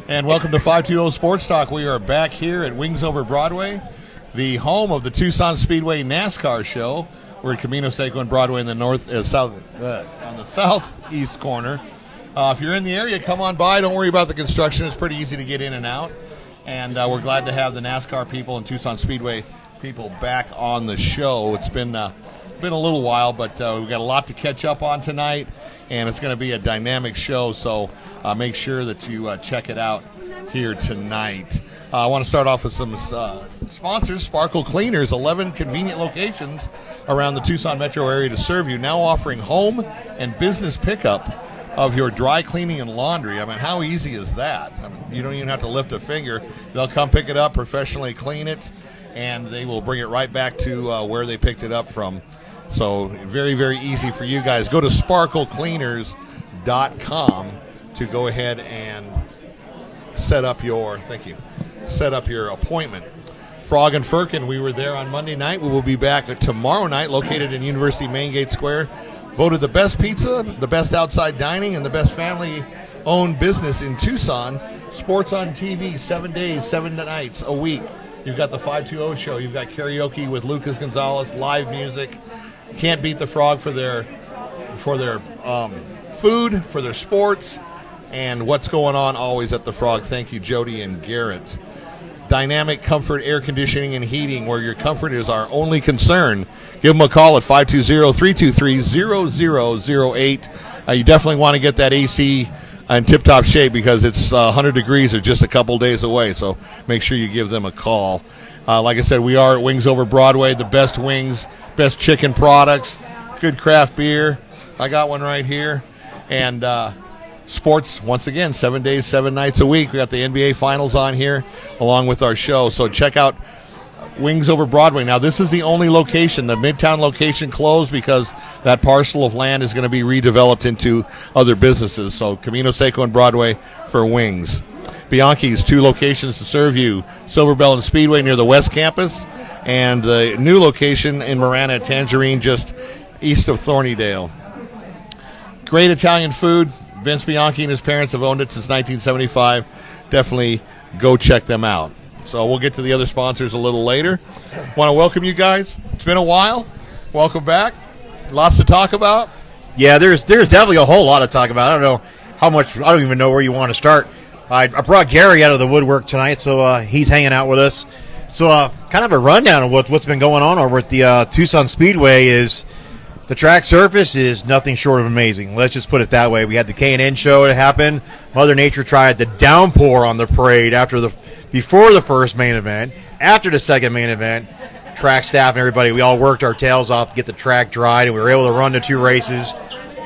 And welcome to 520 Sports Talk. We are back here at Wings Over Broadway, the home of the Tucson Speedway NASCAR Show. We're at Camino Seco and Broadway in the on the southeast corner. If you're in the area, come on by. Don't worry about the construction. It's pretty easy to get in and out. And we're glad to have the NASCAR people and Tucson Speedway people back on the show. It's been a little while, but we've got a lot to catch up on tonight, and it's going to be a dynamic show, so make sure that you check it out here tonight. I want to start off with some sponsors. Sparkle Cleaners, 11 convenient locations around the Tucson metro area to serve you, now offering home and business pickup of your dry cleaning and laundry. I mean, how easy is that? I mean, you don't even have to lift a finger. They'll come pick it up, professionally clean it, and they will bring it right back to where they picked it up from. So very, very easy for you guys. Go to sparklecleaners.com to go ahead and set up your appointment. Frog and Firkin, we were there on Monday night. We will be back tomorrow night, located in University Main Gate Square. Voted the best pizza, the best outside dining, and the best family-owned business in Tucson. Sports on TV, 7 days, 7 nights a week. You've got the 520 show. You've got karaoke with Lucas Gonzalez, live music. Can't beat the Frog for their food, for their sports, and what's going on always at the Frog. Thank you, Jody and Garrett. Dynamic Comfort Air Conditioning and Heating, where your comfort is our only concern. Give them a call at 520-323-0008. You definitely want to get that AC in tip-top shape because it's 100 degrees or just a couple days away, so make sure you give them a call. Like I said, we are at Wings Over Broadway, the best wings, best chicken products, good craft beer. I got one right here. And sports, once again, 7 days, 7 nights a week. We got the NBA Finals on here along with our show. So check out Wings Over Broadway. Now, this is the only location. The Midtown location closed because that parcel of land is going to be redeveloped into other businesses. So Camino Seco and Broadway for wings. Bianchi's, 2 locations to serve you. Silver Bell and Speedway near the West Campus, and the new location in Marana at Tangerine, just east of Thornydale. Great Italian food. Vince Bianchi and his parents have owned it since 1975. Definitely go check them out. So we'll get to the other sponsors a little later. Want to welcome you guys. It's been a while. Welcome back. Lots to talk about. Yeah, there's definitely a whole lot to talk about. I don't know how much. I don't even know where you want to start. I brought Gary out of the woodwork tonight, so he's hanging out with us. So kind of a rundown of what's been going on over at the Tucson Speedway is the track surface is nothing short of amazing. Let's just put it that way. We had the K&N show to happen. Mother Nature tried the downpour on the parade before the first main event. After the second main event, track staff and everybody, we all worked our tails off to get the track dried, and we were able to run the 2 races.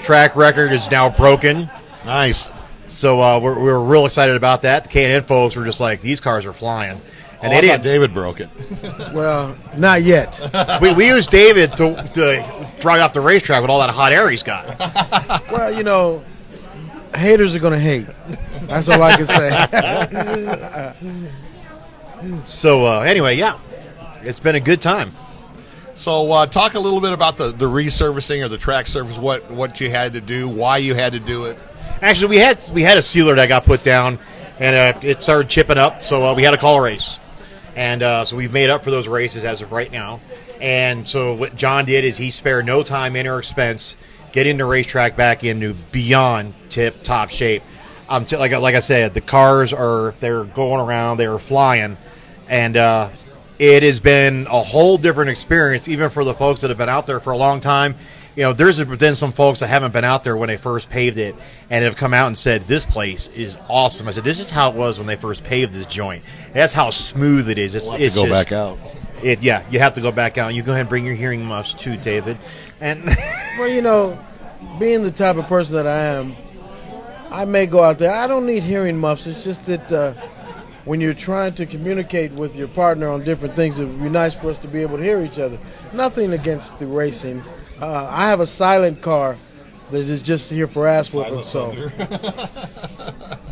Track record is now broken. Nice. So we're real excited about that. The K&N folks were just like, these cars are flying. And they didn't. David broke it. Well, not yet. we used David to drive off the racetrack with all that hot air he's got. Well, haters are going to hate. That's all I can say. So anyway, yeah, it's been a good time. So talk a little bit about the resurfacing or the track surface, what you had to do, why you had to do it. Actually, we had a sealer that got put down, and it started chipping up, so we had to call a race. And so we've made up for those races as of right now. And so what John did is he spared no time, in or expense, getting the racetrack back into beyond tip-top shape. Like I said, the cars they're going around, they're flying, and it has been a whole different experience, even for the folks that have been out there for a long time. You know, there's been some folks that haven't been out there when they first paved it and have come out and said, this place is awesome. I said, this is how it was when they first paved this joint. That's how smooth it is. We'll have to go back out. Yeah, you have to go back out. You go ahead and bring your hearing muffs too, David. And Well, being the type of person that I am, I may go out there. I don't need hearing muffs. It's just that when you're trying to communicate with your partner on different things, it would be nice for us to be able to hear each other. Nothing against the racing. I have a silent car that is just here for ass whooping, so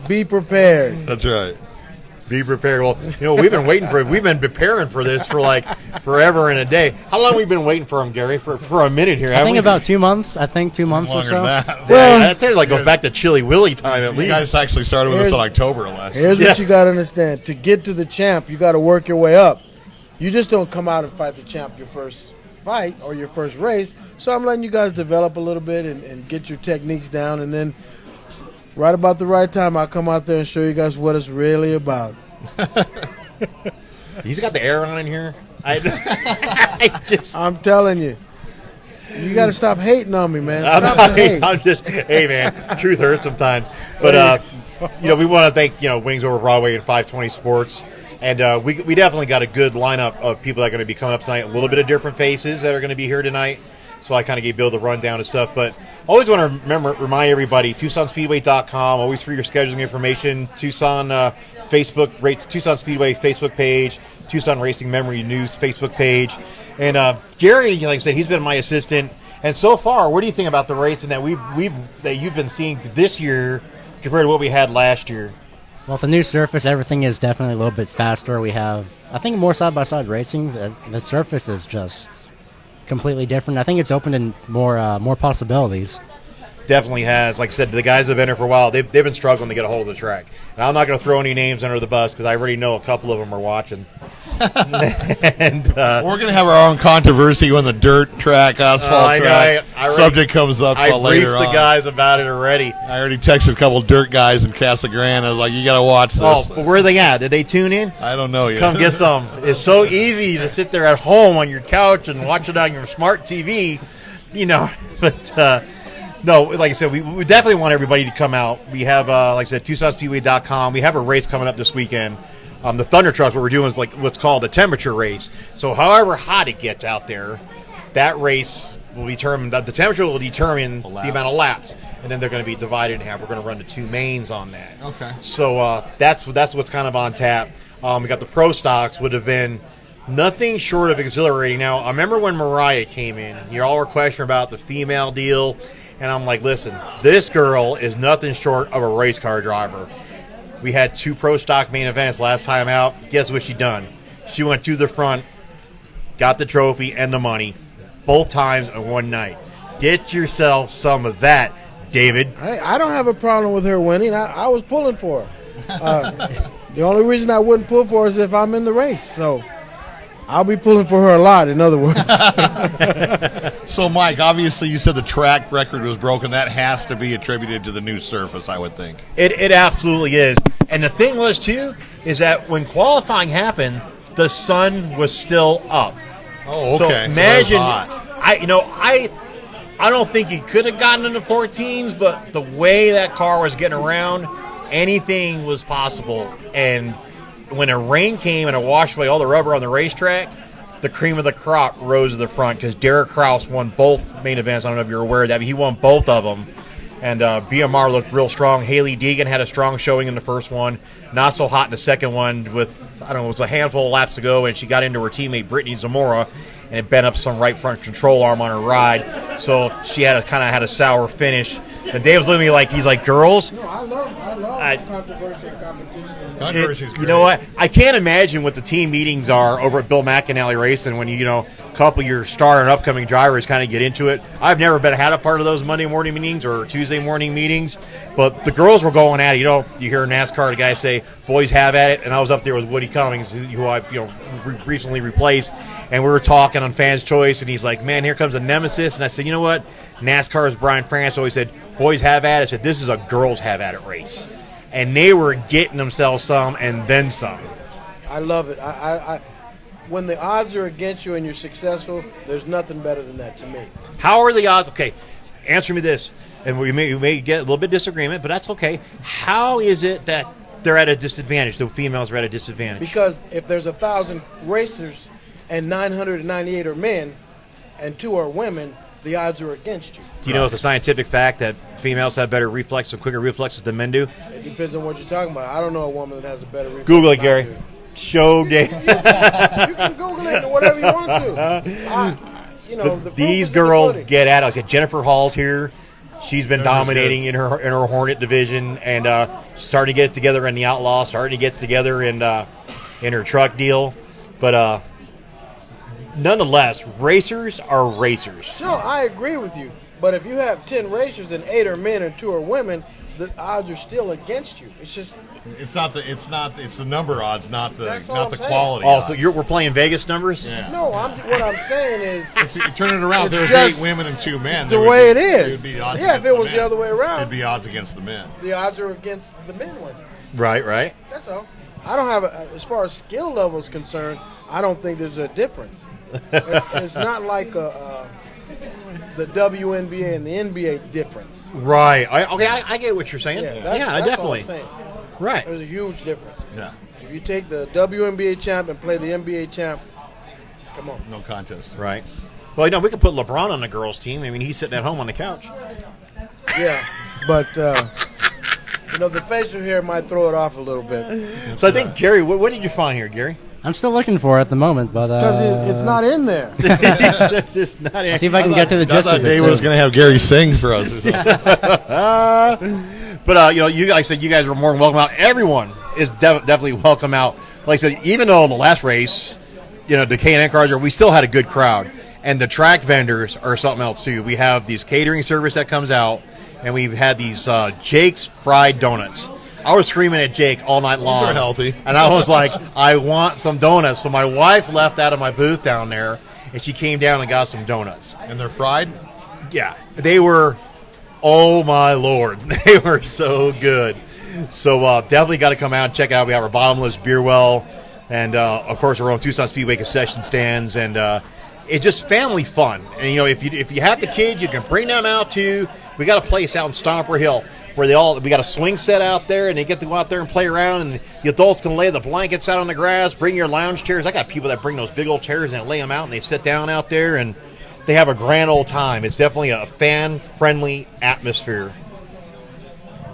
be prepared. That's right. Be prepared. Well, we've been preparing for this for like forever and a day. How long have we been waiting for him, Gary? For a minute here. I think about 2 months. I think 2 months or so. Well, I think goes back to Chili Willy time at least. You guys actually started with us in October last year. Here's what you got to understand. To get to the champ, you got to work your way up. You just don't come out and fight the champ your first fight or your first race. So I'm letting you guys develop a little bit and get your techniques down, and then right about the right time, I'll come out there and show you guys what it's really about. He's got the air on in here. I'm telling you. You got to stop hating on me, man. Stop the hate. Hey, man, truth hurts sometimes. But, we want to thank, Wings Over Broadway and 520 Sports. And we definitely got a good lineup of people that are going to be coming up tonight. A little bit of different faces that are going to be here tonight. So I kind of gave Bill the rundown and stuff. But always want to remind everybody, TucsonSpeedway.com, always for your scheduling information. Tucson Tucson Speedway Facebook page, Tucson Racing Memory News Facebook page. And Gary, like I said, he's been my assistant. And so far, what do you think about the racing that you've been seeing this year compared to what we had last year? Well, with the new surface, everything is definitely a little bit faster. We have, I think, more side-by-side racing. The surface is just completely different. I think it's opened in more possibilities. Definitely has. Like I said, the guys that have been here for a while, they've been struggling to get a hold of the track. And I'm not going to throw any names under the bus because I already know a couple of them are watching. And we're going to have our own controversy when the dirt track, asphalt track subject comes up later on. I briefed the guys about it already. I already texted a couple dirt guys in Casa Grande. I was like, you got to watch this. Oh, but where are they at? Did they tune in? I don't know yet. Come get some. It's so easy to sit there at home on your couch and watch it on your smart TV, But no, like I said, we definitely want everybody to come out. We have, like I said, TucsonSpeedway.com. We have a race coming up this weekend. The Thunder Trucks, what we're doing is like what's called a temperature race. So however hot it gets out there, that race will determine, the temperature will determine the amount of laps. And then they're going to be divided in half. We're going to run the two mains on that. Okay. So that's what's kind of on tap. We got the Pro Stocks would have been nothing short of exhilarating. Now, I remember when Mariah came in, you all were questioning about the female deal. And I'm like, listen, this girl is nothing short of a race car driver. We had 2 Pro Stock main events last time out. Guess what she done? She went to the front, got the trophy and the money, both times in one night. Get yourself some of that, David. I don't have a problem with her winning. I was pulling for her. The only reason I wouldn't pull for her is if I'm in the race. So I'll be pulling for her a lot, in other words. So, Mike, obviously you said the track record was broken. That has to be attributed to the new surface, I would think. It absolutely is. And the thing was, too, is that when qualifying happened, the sun was still up. Oh, okay. So imagine, so I don't think he could have gotten into 14s, but the way that car was getting around, anything was possible. And when the rain came and it washed away all the rubber on the racetrack, the cream of the crop rose to the front because Derek Kraus won both main events. I don't know if you're aware of that, but he won both of them. And BMR looked real strong. Haley Deegan had a strong showing in the first one. Not so hot in the second one with, it was a handful of laps to go, and she got into her teammate Brittany Zamora, and it bent up some right front control arm on her ride. So she had a sour finish. And Dave was looking at me like, he's like, girls? No, I love controversial competition. Controversy's great. You know what? I can't imagine what the team meetings are over at Bill McAnally Racing when a couple of your star and upcoming drivers kind of get into it. I've never had a part of those Monday morning meetings or Tuesday morning meetings, but the girls were going at it. You hear NASCAR, the guy say, boys have at it, and I was up there with Woody Cummings, who I recently replaced, and we were talking on Fans' Choice, and he's like, man, here comes a nemesis. And I said, you know what? NASCAR's Brian France always said, boys have at it. I said, this is a girls have at it race. And they were getting themselves some and then some. I love it. I when the odds are against you and you're successful, there's nothing better than that to me. How are the odds? Okay, answer me this. And we may get a little bit of disagreement, but that's okay. How is it that they're at a disadvantage? The females are at a disadvantage. Because if there's 1,000 racers and 998 are men and 2 are women, the odds are against you. Do you know it's a scientific fact that females have better reflexes and quicker reflexes than men do? It depends on what you're talking about. I don't know a woman that has a better reflex. Google it, Gary. Show day. You can Google it or whatever you want to. These girls get at us. Jennifer Hall's here. She's been Those are dominating in her Hornet division, and starting to get it together in the Outlaw, starting to get together in her truck deal. But nonetheless, racers are racers. No, I agree with you. But if you have 10 racers and 8 are men and 2 are women, the odds are still against you. It's just It's the number odds, not the That's all not I'm the saying. quality. Oh, odds. so we're playing Vegas numbers? Yeah. no. What I'm saying is You turn it around. It's There's just 8 women and 2 men. the there would way be- it is. would be odds Yeah, if against it was men. the other way around. It'd be odds against the men. the odds are against the men winning. Right. That's all. I don't have as far as skill level is concerned. I don't think there's a difference. It's not like the WNBA and the NBA difference. Right. I get what you're saying. That's definitely. all I'm saying. Right. There's a huge difference. Yeah. If you take the WNBA champ and play the NBA champ, come on. No contest. Right. Well, we could put LeBron on the girls' team. I mean, he's sitting at home on the couch. Yeah, but the facial hair might throw it off a little bit So I think, Gary, what did you find here, Gary? I'm still looking for it at the moment, but because it's not in there. It's just not I'll see if I can get to the I gist thought of it. Dave soon. was going to have Gary sing for us. Or something. But you guys said you guys were more than welcome out. Everyone is definitely welcome out. Like I said, even though the last race, the K&N cars we still had a good crowd, and the track vendors are something else too. We have these catering service that comes out, and we've had these Jake's fried donuts. I was screaming at Jake all night long. These are healthy. And I was like, I want some donuts. So my wife left out of my booth down there, and she came down and got some donuts. And they're fried? Yeah, they were, oh my Lord, they were so good. So definitely got to come out and check it out. We have our bottomless beer well, and of course our own Tucson Speedway concession stands, and it's just family fun. And if you have the kids, you can bring them out too. We got a place out in Stomper Hill where we got a swing set out there, and they get to go out there and play around, and the adults can lay the blankets out on the grass, bring your lounge chairs. I got people that bring those big old chairs and lay them out, and they sit down out there, and they have a grand old time. It's definitely a fan-friendly atmosphere.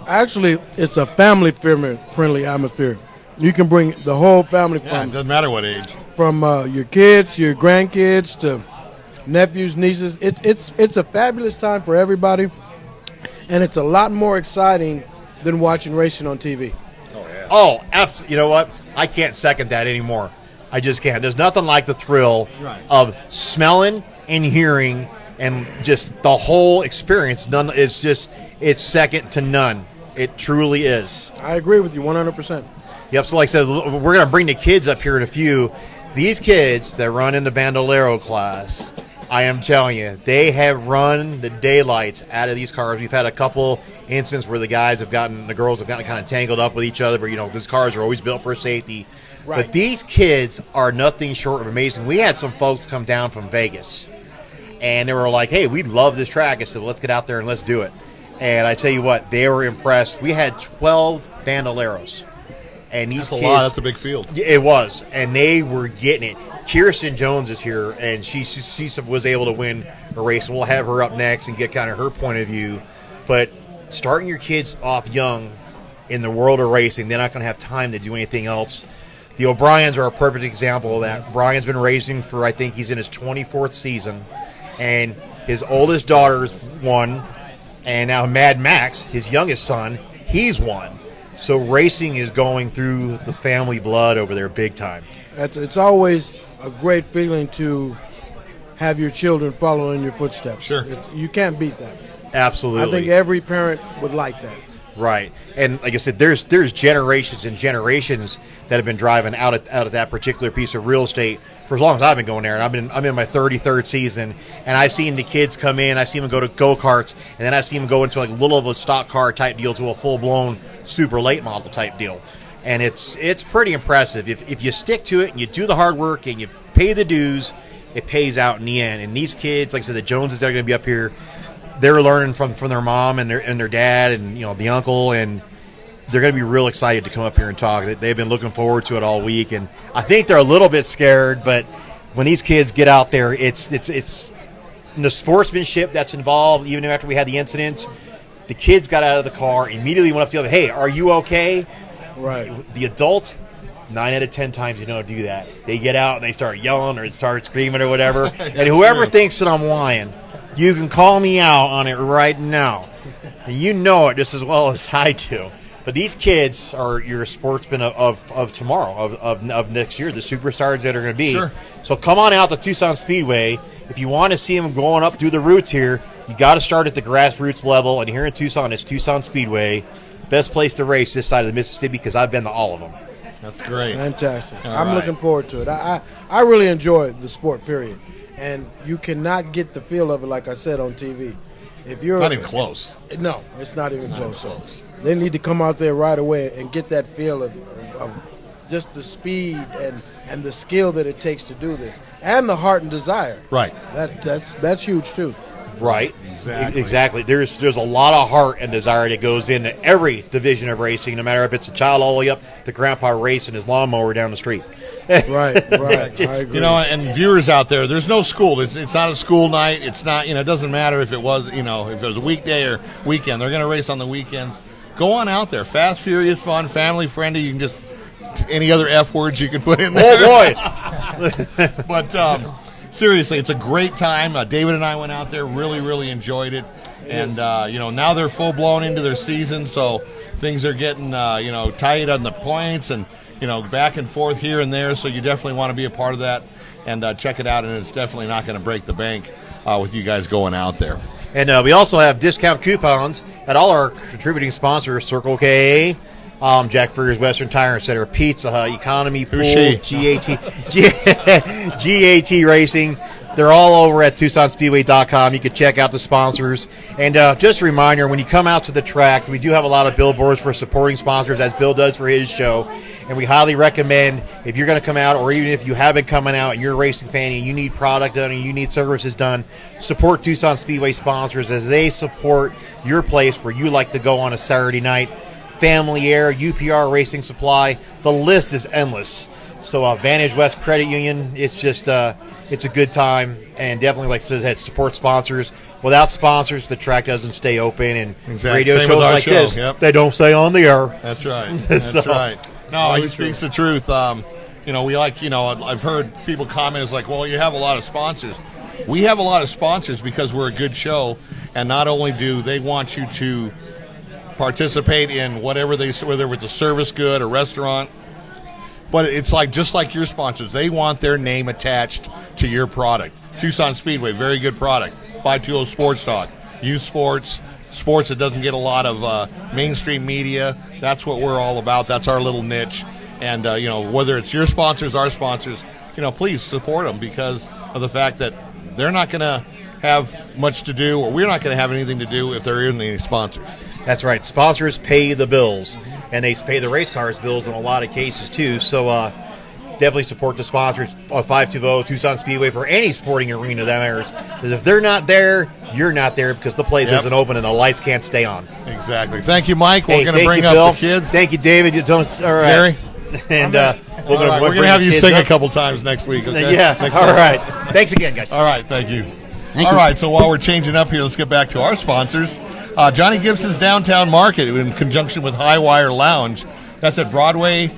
Actually, it's a family-friendly atmosphere. You can bring the whole family Yeah, it from doesn't matter what age. your kids, your grandkids, to nephews, nieces. It's a fabulous time for everybody, and it's a lot more exciting than watching racing on TV. Oh, absolutely. You know what? I can't second that anymore. I just can't. There's nothing like the thrill of smelling and hearing and just the whole experience. It's second to none. It truly is. I agree with you 100%. Yep, so like I said, we're going to bring the kids up here in a few. These kids that run in the Bandolero class, I am telling you, they have run the daylights out of these cars. We've had a couple instances where the girls have gotten kind of tangled up with each other, but these cars are always built for safety. Right. But these kids are nothing short of amazing. We had some folks come down from Vegas, and they were like, hey, we love this track. I said, well, let's get out there and let's do it. And I tell you what, they were impressed. We had 12 Bandoleros. And these That's a kids, lot. That's a big field. it was, and they were getting it. Kirsten Jones is here, and she was able to win a race. We'll have her up next and get kind of her point of view. But starting your kids off young in the world of racing, they're not going to have time to do anything else. The O'Briens are a perfect example of that. Brian's been racing for, I think he's in his 24th season, and his oldest daughter's won, and now Mad Max, his youngest son, he's won. So racing is going through the family blood over there big time. It's always a great feeling to have your children follow in your footsteps. Sure. You can't beat that. Absolutely. I think every parent would like that. Right. And like I said, there's generations and generations that have been driving out of that particular piece of real estate for as long as I've been going there. And I'm in my 33rd season, and I've seen the kids come in, I've seen them go to go-karts, and then I've seen them go into like a little of a stock car type deal to a full-blown super late model type deal. And it's pretty impressive. If you stick to it and you do the hard work and you pay the dues, it pays out in the end. And these kids, like I said, the Joneses that are going to be up here, they're learning from their mom and their dad and the uncle, and they're going to be real excited to come up here and talk. They've been looking forward to it all week, and I think they're a little bit scared. But when these kids get out there, it's the sportsmanship that's involved. Even after we had the incidents, the kids got out of the car, immediately went up to the other. Hey, are you okay? Right. The adults, 9 out of 10 times you don't do that. They get out and they start yelling or start screaming or whatever. And whoever true. thinks that I'm lying, you can call me out on it right now. And you know it just as well as I do. But these kids are your sportsmen of tomorrow, of next year, the superstars that are going to be. Sure. So come on out to Tucson Speedway. If you want to see them going up through the roots here, you got to start at the grassroots level. And here in Tucson, it's Tucson Speedway. Best place to race this side of the Mississippi because I've been to all of them. That's great. Fantastic. All I'm right. looking forward to it. I really enjoy the sport, period. And you cannot get the feel of it, like I said, on TV. If you're Not even close. No, it's not even Not even close. close. They need to come out there right away and get that feel of just the speed and the skill that it takes to do this, and the heart and desire. Right. That's huge too. Right. Exactly. There's a lot of heart and desire that goes into every division of racing, no matter if it's a child all the way up to grandpa racing his lawnmower down the street. Right. I agree. You know, and viewers out there, there's no school. It's not a school night. It's not, it doesn't matter if it was, if it was a weekday or weekend. They're going to race on the weekends. Go on out there. Fast, furious, fun, family friendly. You can just, any other F words you can put in there. Oh, boy. But seriously, it's a great time. David and I went out there, really, really enjoyed it. And, now they're full-blown into their season, so things are getting, tight on the points and, back and forth here and there. So you definitely want to be a part of that and check it out. And it's definitely not going to break the bank with you guys going out there. And we also have discount coupons at all our contributing sponsors, Circle K, Jack Furrier's Western Tire Center, Pizza Hut, Economy Pool, Who's she? GAT Racing. They're all over at TucsonSpeedway.com. You can check out the sponsors. And just a reminder, when you come out to the track, we do have a lot of billboards for supporting sponsors, as Bill does for his show. And we highly recommend, if you're going to come out, or even if you have been coming out and you're a racing fan and you need product done and you need services done, support Tucson Speedway sponsors as they support your place where you like to go on a Saturday night. Family Air, UPR Racing Supply, the list is endless. So Vantage West Credit Union, it's just it's a good time, and definitely, like I said, support sponsors. Without sponsors, the track doesn't stay open, and Exactly. radio Same shows with our like show. this, Yep. they don't stay on the air. That's right. That's So- right. No, he speaks the truth. We like, I've heard people comment, it's like, well, you have a lot of sponsors. We have a lot of sponsors because we're a good show, and not only do they want you to participate in whether it's a service good, a restaurant, but it's like just like your sponsors, they want their name attached to your product. Tucson Speedway, very good product. 520 Sports Talk, youth sports that doesn't get a lot of mainstream media. That's what we're all about. That's our little niche. And whether it's your sponsors, our sponsors, please support them because of the fact that they're not going to have much to do, or we're not going to have anything to do if there isn't any sponsors. That's right. Sponsors pay the bills, and they pay the race cars' bills in a lot of cases, too. So definitely support the sponsors of 520 Tucson Speedway for any sporting arena that matters. Because if they're not there, you're not there because the place isn't open and the lights can't stay on. Exactly. Thank you, Mike. We're Hey, going to thank bring you, up Bill. the kids. Thank you, David. You don't, all right. Gary? And All right, we're going to have you sing a couple times next week, okay? Yeah, Next all time. right. Thanks again, guys. All right, thank you. Thank All you. right, so while we're changing up here, let's get back to our sponsors. Johnny Gibson's Downtown Market in conjunction with Highwire Lounge. That's at Broadway,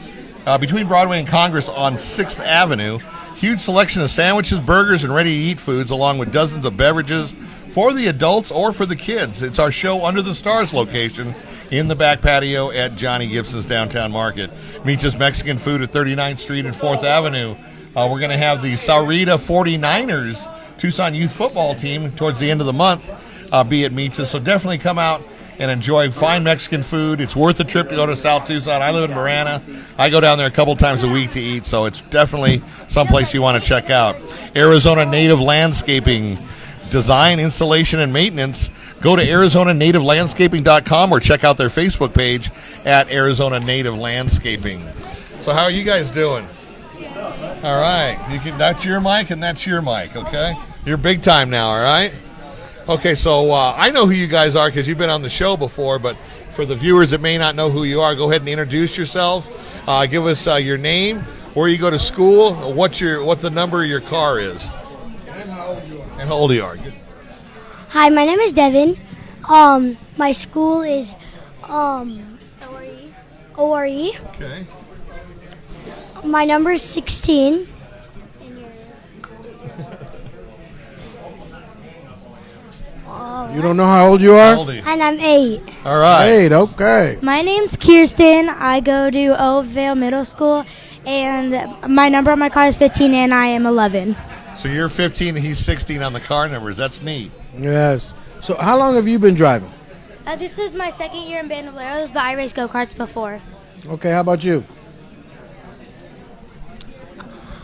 between Broadway and Congress on 6th Avenue. Huge selection of sandwiches, burgers, and ready-to-eat foods, along with dozens of beverages for the adults or for the kids. It's our Show Under the Stars location in the back patio at Johnny Gibson's Downtown Market. Meets Mexican food at 39th Street and 4th Avenue. We're going to have the Saurita 49ers Tucson youth football team towards the end of the month be at Meets. So definitely come out and enjoy fine Mexican food. It's worth the trip to go to South Tucson. I live in Marana. I go down there a couple times a week to eat, so it's definitely someplace you want to check out. Arizona Native Landscaping, design, installation, and maintenance. Go to ArizonaNativeLandscaping.com or check out their Facebook page at Arizona Native Landscaping. So how are you guys doing? All right. That's your mic and that's your mic, okay? You're big time now, all right? Okay, so I know who you guys are because you've been on the show before, but for the viewers that may not know who you are, go ahead and introduce yourself. Give us your name, where you go to school, what the number of your car is. And how old you are. Hi, my name is Devin. My school is ORE. Okay. My number is 16. You don't know how old you are? How old are you? And I'm 8. All right. 8, okay. My name's Kirsten. I go to Oakville Middle School, and my number on my car is 15, and I am 11. So you're 15 and he's 16 on the car numbers. That's neat. Yes. So how long have you been driving? This is my second year in Bandoleros, but I raced go-karts before. Okay, how about you?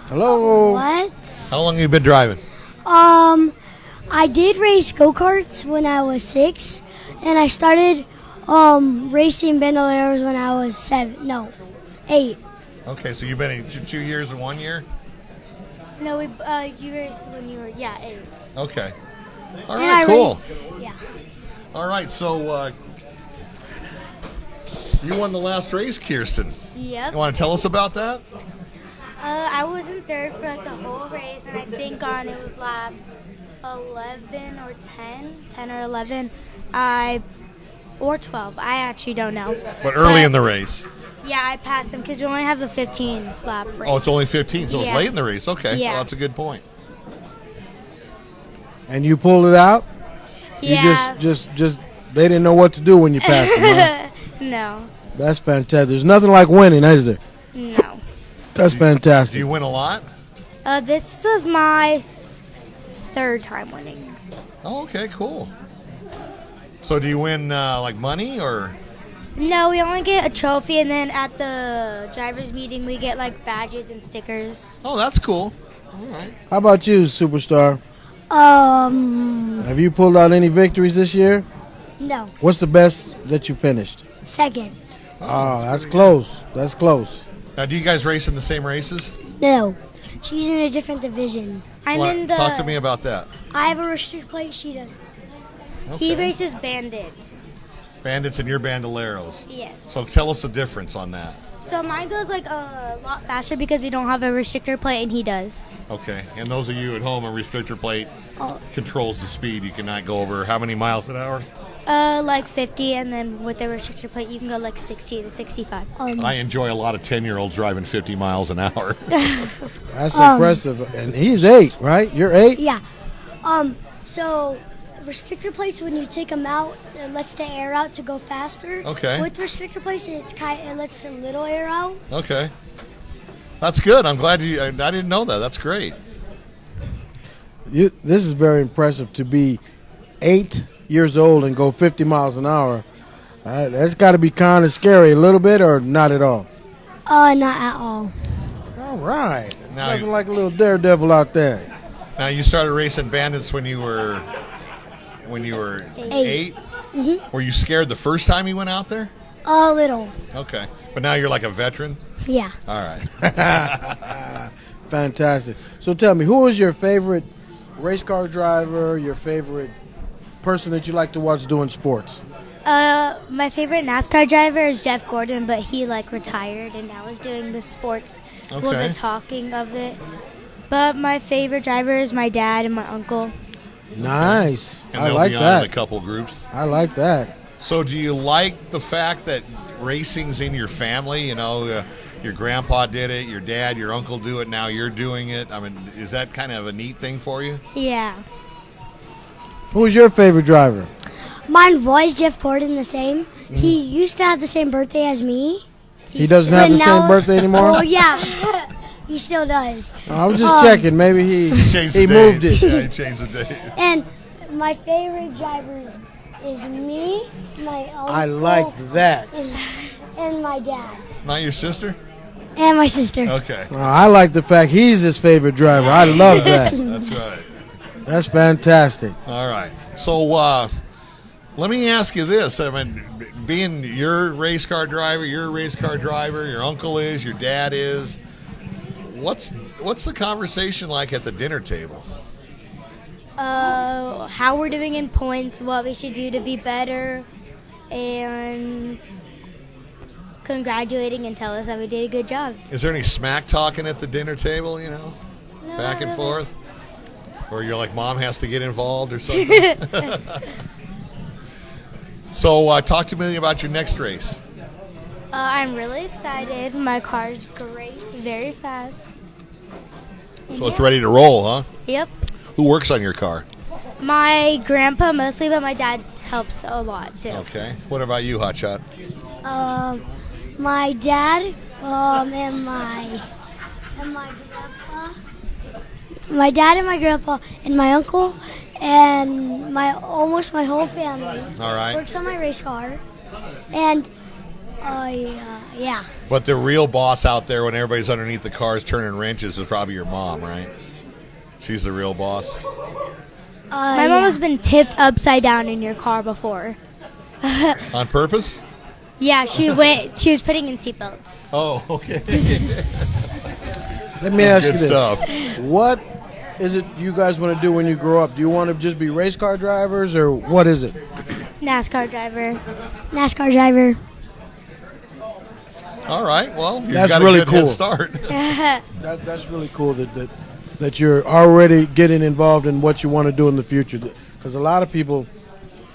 Hello. What? How long have you been driving? I did race go-karts when I was 6, and I started racing bandoleros when I was 8. Okay, so you've been in 2 years and 1 year? No, you raced when you were 8. Okay. All And right, I cool. Yeah. All right, so you won the last race, Kirsten. Yep. You want to tell us about that? I was in third for like the whole race, and I think it was lap 11 or 10 or 11, or 12. I actually don't know. But early in the race. Yeah, I passed him because we only have a 15 lap race. Oh, it's only 15, so it's Yeah. late in the race. Okay, Yeah. well, that's a good point. And you pulled it out? Yeah. You just they didn't know what to do when you passed them. Huh? No. That's fantastic. There's nothing like winning, is there? No. That's Do fantastic. you win a lot? This is my third time winning. Oh, okay, cool. So do you win like money or? No, we only get a trophy, and then at the driver's meeting, we get like badges and stickers. Oh, that's cool. All right. How about you, Superstar? Have you pulled out any victories this year? No. What's the best that you finished? 2nd. Oh, that's close. That's close. Now, do you guys race in the same races? No. She's in a different division. I'm in the. Talk to me about that. I have a restricted plate. She does. Okay. He races bandits. Bandits and your bandoleros. Yes. So tell us the difference on that. So mine goes like a lot faster because we don't have a restrictor plate, and he does. Okay. And those of you at home, a restrictor plate Oh. controls the speed. You cannot go over how many miles an hour? Like 50, and then with the restrictor plate, you can go like 60 to 65. I enjoy a lot of 10-year-olds driving 50 miles an hour. That's impressive. And he's 8, right? You're 8? Yeah. So restrictor plates, when you take them out, it lets the air out to go faster. Okay. With restrictor plates, it lets a little air out. Okay. That's good. I'm glad I didn't know that. That's great. This is very impressive to be 8 years old and go 50 miles an hour. That's got to be kind of scary a little bit, or not at all? Not at all. All right. There's Now nothing you- like a little daredevil out there. Now, you started racing bandits when you were 8? Were you scared the first time you went out there? A little. Okay. But now you're like a veteran? Yeah. All right. Fantastic. So tell me, who is your favorite race car driver, your favorite person that you like to watch doing sports? My favorite NASCAR driver is Jeff Gordon, but he like retired and now is doing the sports, well, Okay. the talking of it. But my favorite driver is my dad and my uncle. Nice. And I they'll like be on in a that. couple groups. I like that. So do you like the fact that racing's in your family? You know, your grandpa did it, your dad, your uncle do it, now you're doing it. I mean, is that kind of a neat thing for you? Yeah. Who's your favorite driver? Mine was Jeff Gordon, the same. He used to have the same birthday as me. He doesn't have the But same now- birthday anymore? Oh, yeah. He still does. I was just checking. Maybe he Changed he the moved date. it. Yeah, he changed the date. And my favorite drivers is me, my uncle, I like that. and my dad, Not your sister? and my sister. Okay. I like the fact he's his favorite driver. I love that. That's right. That's fantastic. All right. So let me ask you this. I mean, being your race car driver, you're a race car driver, your uncle is, your dad is. What's the conversation like at the dinner table? How we're doing in points, what we should do to be better, and congratulating and tell us that we did a good job. Is there any smack talking at the dinner table, you know? No, Back and not forth? Or you're like, Mom has to get involved or something? So talk to me about your next race. I'm really excited. My car's great, very fast. So it's ready to roll, huh? Yep. Who works on your car? My grandpa mostly, but my dad helps a lot too. Okay. What about you, Hotshot? My dad, and my grandpa. My dad and my grandpa and my uncle and almost my whole family. All right. Works on my race car. And yeah. But the real boss out there when everybody's underneath the cars turning wrenches is probably your mom, right? She's the real boss. My mom has been tipped upside down in your car before. On purpose? Yeah, she was putting in seatbelts. Oh, okay. Let me ask you Good this. stuff. What is it you guys want to do when you grow up? Do you want to just be race car drivers, or what is it? NASCAR driver. NASCAR driver. All right. Well, you've That's got really a good head cool. start. That's really cool that you're already getting involved in what you want to do in the future. Because a lot of people,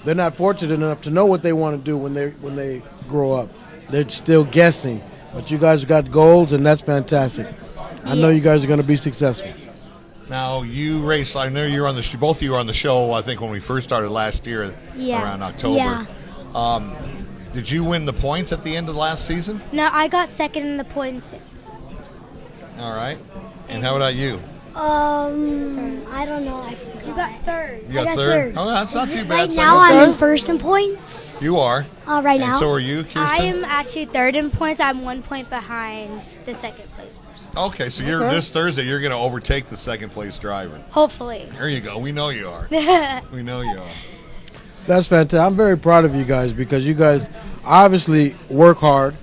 they're not fortunate enough to know what they want to do when they grow up. They're still guessing. But you guys got goals, and that's fantastic. I know you guys are going to be successful. Now, you race, I know you're on the both of you were on the show, I think, when we first started last year around October. Yeah. Did you win the points at the end of last season? No, I got second in the points. All right. And how about you? I don't know. I forgot. You got third. You got got third? third. Oh, that's not too bad. Right Second now, and I'm in third? first in points. You are. Right And now. so are you, Kirsten? I am actually third in points. I'm 1 point behind the second place person. Okay, so this Thursday you're going to overtake the second place driver. Hopefully. There you go. We know you are. We know you are. That's fantastic. I'm very proud of you guys because you guys obviously work hard.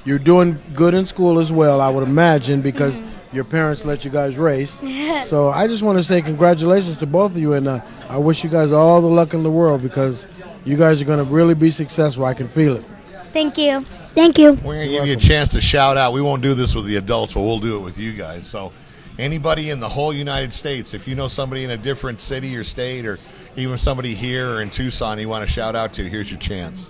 You're doing good in school as well, I would imagine, because your parents let you guys race. So I just want to say congratulations to both of you, and I wish you guys all the luck in the world because you guys are going to really be successful. I can feel it. Thank you. Thank you. We're going to give you a chance to shout out. We won't do this with the adults, but we'll do it with you guys. So anybody in the whole United States, if you know somebody in a different city or state or even somebody here or in Tucson you want to shout out to, here's your chance.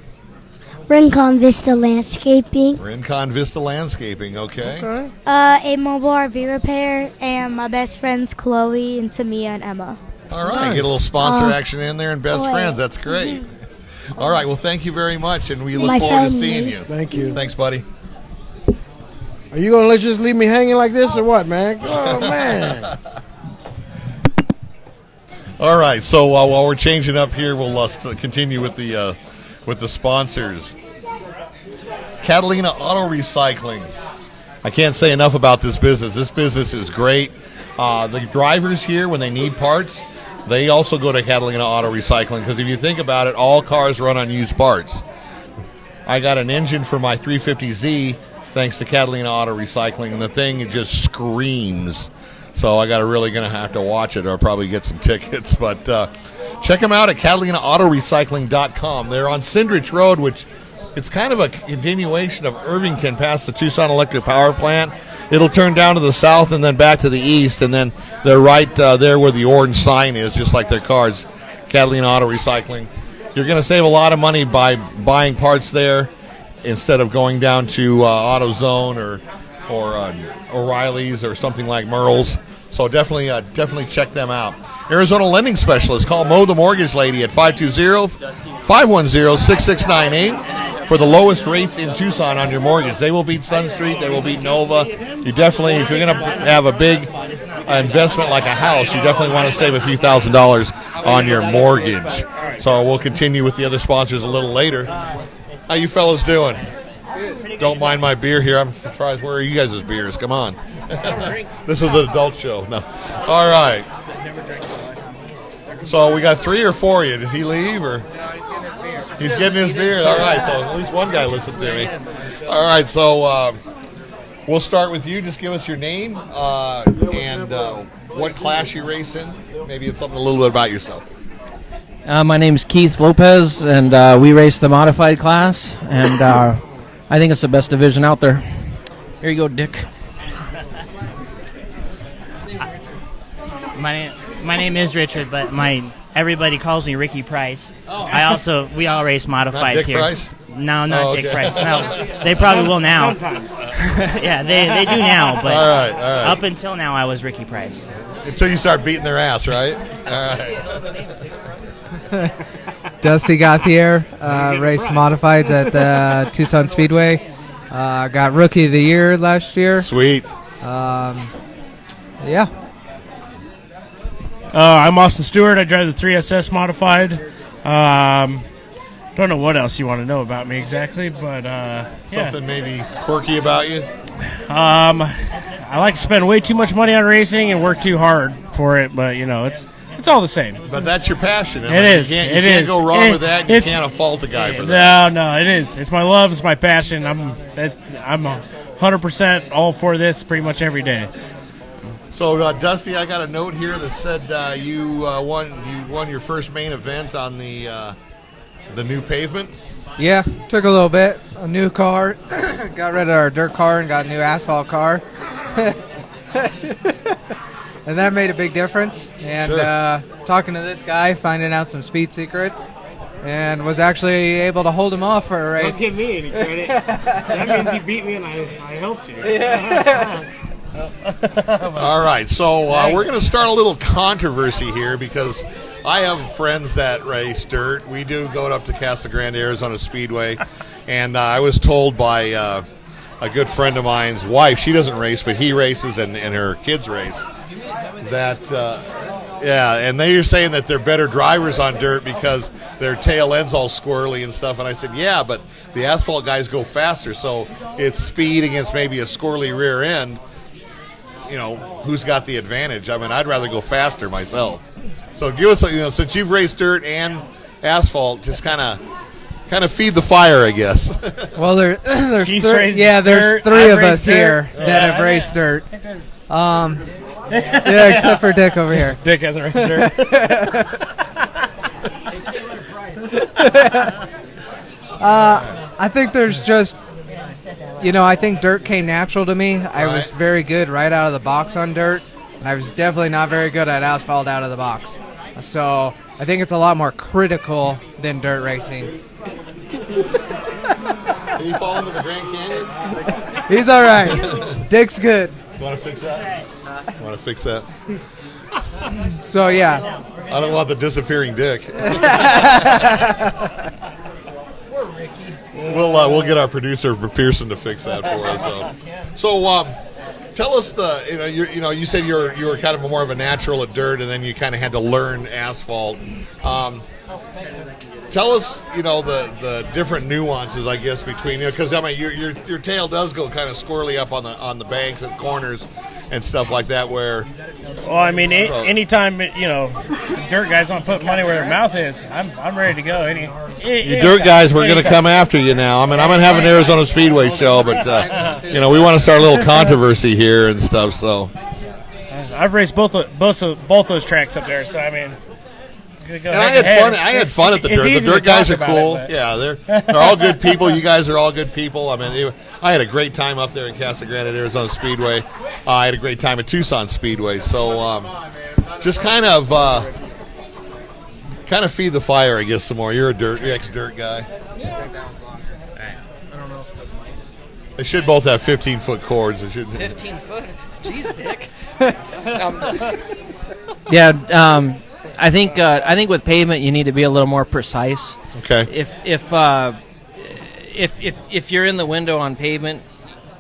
Rincon Vista Landscaping. Rincon Vista Landscaping, okay. A mobile RV repair and my best friends Chloe and Tamia and Emma. All right, Nice. get a little sponsor action in there and best boy. friends. That's great. All right, well, thank you very much, and we look My forward to friend seeing is- you. Thank you. Thanks, buddy. Are you going to just leave me hanging like this or what, man? Oh, man. All right, so while we're changing up here, we'll continue with the sponsors. Catalina Auto Recycling. I can't say enough about this business. This business is great. The drivers here, when they need parts, they also go to Catalina Auto Recycling because if you think about it, all cars run on used parts. I got an engine for my 350Z thanks to Catalina Auto Recycling, and the thing just screams. So I got really going to have to watch it or probably get some tickets. But check them out at CatalinaAutoRecycling.com. They're on Sindrich Road, which it's kind of a continuation of Irvington past the Tucson Electric Power Plant. It'll turn down to the south and then back to the east, and then they're right there where the orange sign is, just like their cars, Catalina Auto Recycling. You're going to save a lot of money by buying parts there instead of going down to AutoZone or O'Reilly's or something like Merle's. So definitely check them out. Arizona Lending Specialist. Call Mo the Mortgage Lady at 520-510-6698 for the lowest rates in Tucson on your mortgage. They will beat Sun Street. They will beat Nova. You definitely, if you're going to have a big investment like a house, you definitely want to save a few $1,000s on your mortgage. So we'll continue with the other sponsors a little later. How you fellas doing? Don't mind my beer here. I'm surprised. Where are you guys' beers? Come on. This is the adult show. No. All right. So we got 3 or 4 of you. Did he leave or? He's getting his beer. All right. So at least one guy listened to me. All right. So we'll start with you. Just give us your name and what class you race in. Maybe it's something a little bit about yourself. My name's Keith Lopez, and we race the modified class, and I think it's the best division out there. Here you go, Dick. My name is Richard, but everybody calls me Ricky Price. We all race modifieds Not Dick here. Price? No, not Oh, Dick okay. Price. No, they probably will now. Sometimes. Yeah, they do now, but All right. up until now I was Ricky Price. Until you start beating their ass, right? All right. Dusty Gauthier, raced modifieds at the Tucson Speedway. Got Rookie of the Year last year. Sweet. Yeah. I'm Austin Stewart. I drive the 3SS modified. Don't know what else you want to know about me exactly, but Something maybe quirky about you? I like to spend way too much money on racing and work too hard for it, but it's all the same. But that's your passion. It is. You can't go wrong with that. You can't fault a guy for that. No, it is. It's my love. It's my passion. I'm 100% all for this pretty much every day. So, Dusty, I got a note here that said you won your first main event on the new pavement. Yeah, took a little bit. A new car. Got rid of our dirt car and got a new asphalt car. And that made a big difference. And Sure. Talking to this guy, finding out some speed secrets, and was actually able to hold him off for a race. Don't give me any credit. That means you beat me and I helped you. All right, so we're going to start a little controversy here because I have friends that race dirt. We do go up to Casa Grande, Arizona Speedway, and I was told by a good friend of mine's wife, she doesn't race, but he races and her kids race, that, and they're saying that they're better drivers on dirt because their tail end's all squirrely and stuff, and I said, yeah, but the asphalt guys go faster, so it's speed against maybe a squirrely rear end. Who's got the advantage? I mean, I'd rather go faster myself. So give us, since you've raced dirt and asphalt, just kind of feed the fire, I guess. Well, there's Keith's three raced there's dirt, three I've of us raced dirt. here that have raced dirt. Yeah, except for Dick over here. Dick hasn't raced dirt. I think there's just, I think dirt came natural to me. I was very good right out of the box on dirt, and I was definitely not very good at asphalt out of the box. So I think it's a lot more critical than dirt racing. Did he fall into the Grand Canyon? He's all right. Dick's good. You want to fix that? Want to fix that? So, yeah. I don't want the disappearing dick. We'll get our producer Pearson to fix that for us. So tell us you said you were kind of more of a natural at dirt, and then you kind of had to learn asphalt. Tell us, the different nuances, I guess, between because I mean your tail does go kind of squirrely up on the banks and corners and stuff like that. Where, well, I mean, anytime dirt guys want to put money where their mouth is, I'm ready to go. You dirt guys, we're going to come after you now. I mean, I'm going to have an Arizona Speedway show, but we want to start a little controversy here and stuff. So, I've raced both those tracks up there, so I mean. And I had fun. I had fun at the dirt. The dirt guys are cool. Yeah, they're all good people. You guys are all good people. I mean, I had a great time up there in Casa Grande, Arizona Speedway. I had a great time at Tucson Speedway. So, just kind of feed the fire, I guess, some more. You're you're ex-dirt guy. They should both have 15-foot cords. They should. 15 foot. Jeez, Dick. Yeah. I think with pavement you need to be a little more precise. Okay. If you're in the window on pavement,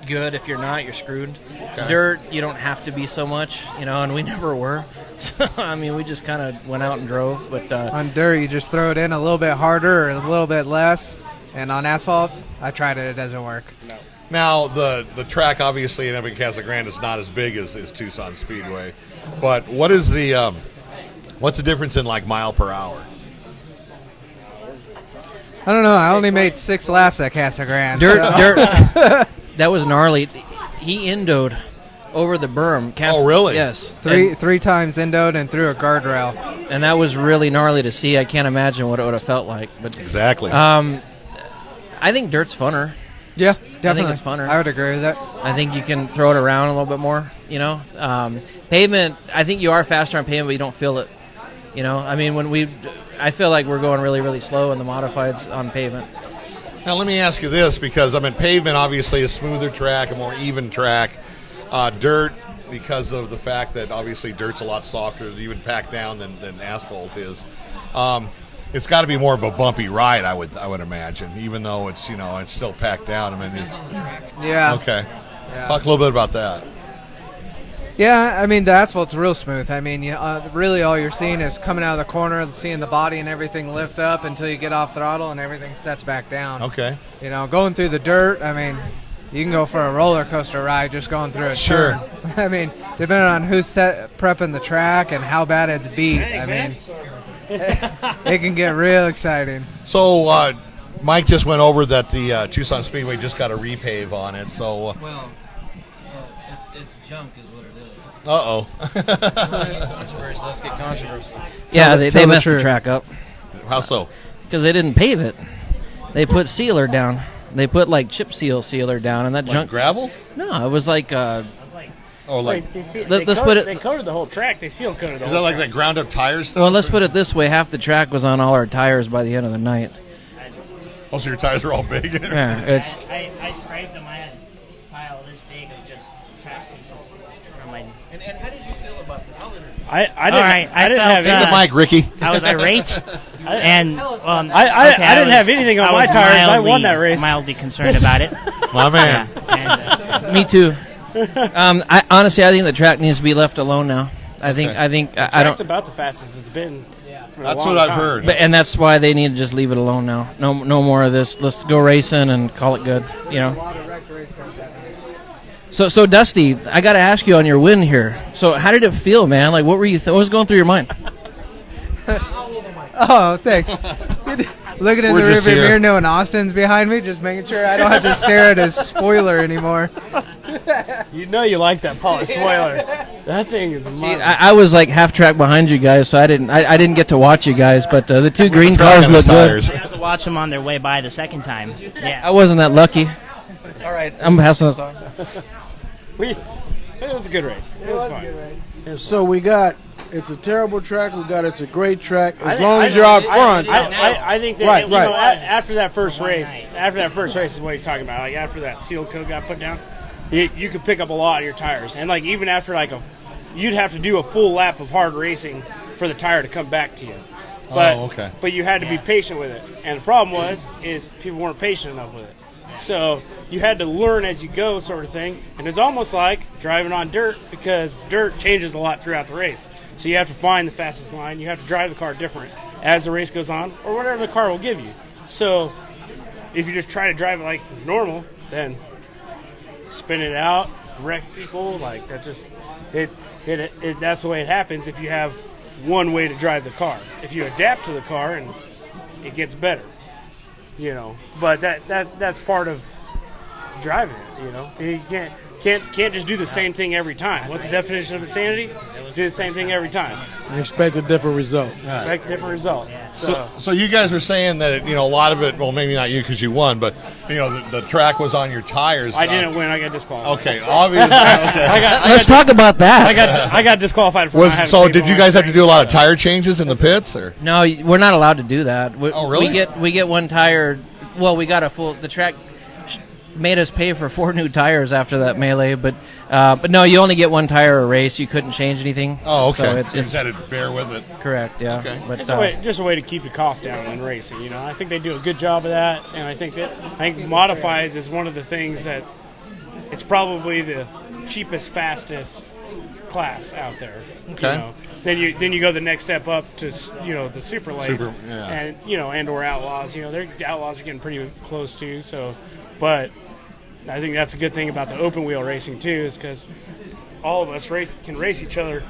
good. If you're not, you're screwed. Okay. Dirt, you don't have to be so much, and we never were. So I mean, we just kind of went out and drove. But on dirt, you just throw it in a little bit harder or a little bit less, and on asphalt, I tried it. It doesn't work. No. Now the track obviously in Casa Grande is not as big as Tucson Speedway, but what is the what's the difference in like mile per hour? I don't know. I only made 6 laps at Casa Grande. Dirt. That was gnarly. He endoed over the berm. Oh, really? Yes. Three times endoed and through a guardrail. And that was really gnarly to see. I can't imagine what it would have felt like. But exactly. I think dirt's funner. Yeah, definitely. I think it's funner. I would agree with that. I think you can throw it around a little bit more. Pavement. I think you are faster on pavement, but you don't feel it. I mean, I feel like we're going really, really slow in the modifieds on pavement. Now, let me ask you this, because, pavement obviously is a smoother track, a more even track. Dirt, because of the fact that obviously dirt's a lot softer, even packed down than asphalt is. it's got to be more of a bumpy ride. I would imagine, even though it's it's still packed down. I mean, Yeah. okay. Yeah. Talk a little bit about that. Yeah, I mean, the asphalt's real smooth. I mean, really all you're seeing is coming out of the corner, seeing the body and everything lift up until you get off throttle and everything sets back down. Okay. Going through the dirt, I mean, you can go for a roller coaster ride just going through a Sure. turn. I mean, depending on who's prepping the track and how bad it's beat, I mean, it can get real exciting. So, Mike just went over that the Tucson Speedway just got a repave on it. So, It's junk is what it is. uh-oh. Controversy. Let's get controversy. Tell They the messed the truth. track up How so? because they didn't pave it. They put sealer down. They put like chip seal sealer down, and that Like junk. gravel? No, it was like. Oh, like Let's put it. They coated the whole track. They seal coated the is whole that like track. that ground up tires stuff? Well, let's put it this way: half the track was on all our tires by the end of the night. Oh, so your tires are all big. Yeah, it's. I scraped them. I had a pile this big of just track pieces from my. And how did you feel about that? I All right, I didn't felt, have Take the mic, Ricky. I was irate, and I didn't have anything on my was tires. I won mildly- that race. Mildly concerned about it. My man. And, Me too. I honestly, I think the track needs to be left alone now. I think I Track's don't. about the fastest it's been. For a That's long what I've time. heard. And that's why they need to just leave it alone now. No more of this. Let's go racing and call it good. So Dusty, I got to ask you on your win here. So how did it feel, man? Like, what were you? What was going through your mind? Oh, thanks. Looking in We're the just rearview here. mirror, knowing Austin's behind me, just making sure I don't have to stare at his spoiler anymore. You know you like that polished spoiler. That thing is See, mine. I was like half track behind you guys, so I didn't get to watch you guys. But the two green Track cars on his look good. tires. I had to watch them on their way by the second time. Yeah. I wasn't that lucky. All right, I'm passing this on. It was a good race. It was fun. So we got it's a terrible track. We got it's a great track as I- long I- as you're out I- front. I think that Right, you know, right. after that first race, is what he's talking about. Like after that seal coat got put down, you could pick up a lot of your tires, and like even after you'd have to do a full lap of hard racing for the tire to come back to you. But, okay. But you had to be patient with it, and the problem is people weren't patient enough with it. So you had to learn as you go, sort of thing. And it's almost like driving on dirt because dirt changes a lot throughout the race. So you have to find the fastest line. You have to drive the car different as the race goes on, or whatever the car will give you. So if you just try to drive it like normal, then spin it out, wreck people. Like that's just it. That's the way it happens if you have one way to drive the car. If you adapt to the car, and it gets better. But that's part of driving it. You can't just do the same thing every time. What's the definition of insanity? Do the same thing every time. You expect a different result. Expect a different result. So you guys were saying that a lot of it. Well, maybe not you because you won, but the track was on your tires. I didn't win. I got disqualified. Okay, obviously. Okay. Let's talk about that. I got disqualified for not having So saved did you my guys have to train. do a lot of tire changes in the pits, or? No, we're not allowed to do that. Oh, really? We get one tire. Well, we got a full. The track made us pay for 4 new tires after that melee, but no, you only get one tire a race. You couldn't change anything. Oh, okay. So You it's just had to bear with it. correct. Yeah. Okay. But Just a way to keep your costs down in racing. I think they do a good job of that, and I think modifieds is one of the things that it's probably the cheapest, fastest class out there. Okay. Then you go the next step up to the super lights yeah. and and or outlaws. Their outlaws are getting pretty close too. So, but I think that's a good thing about the open wheel racing too, is because all of us can race each other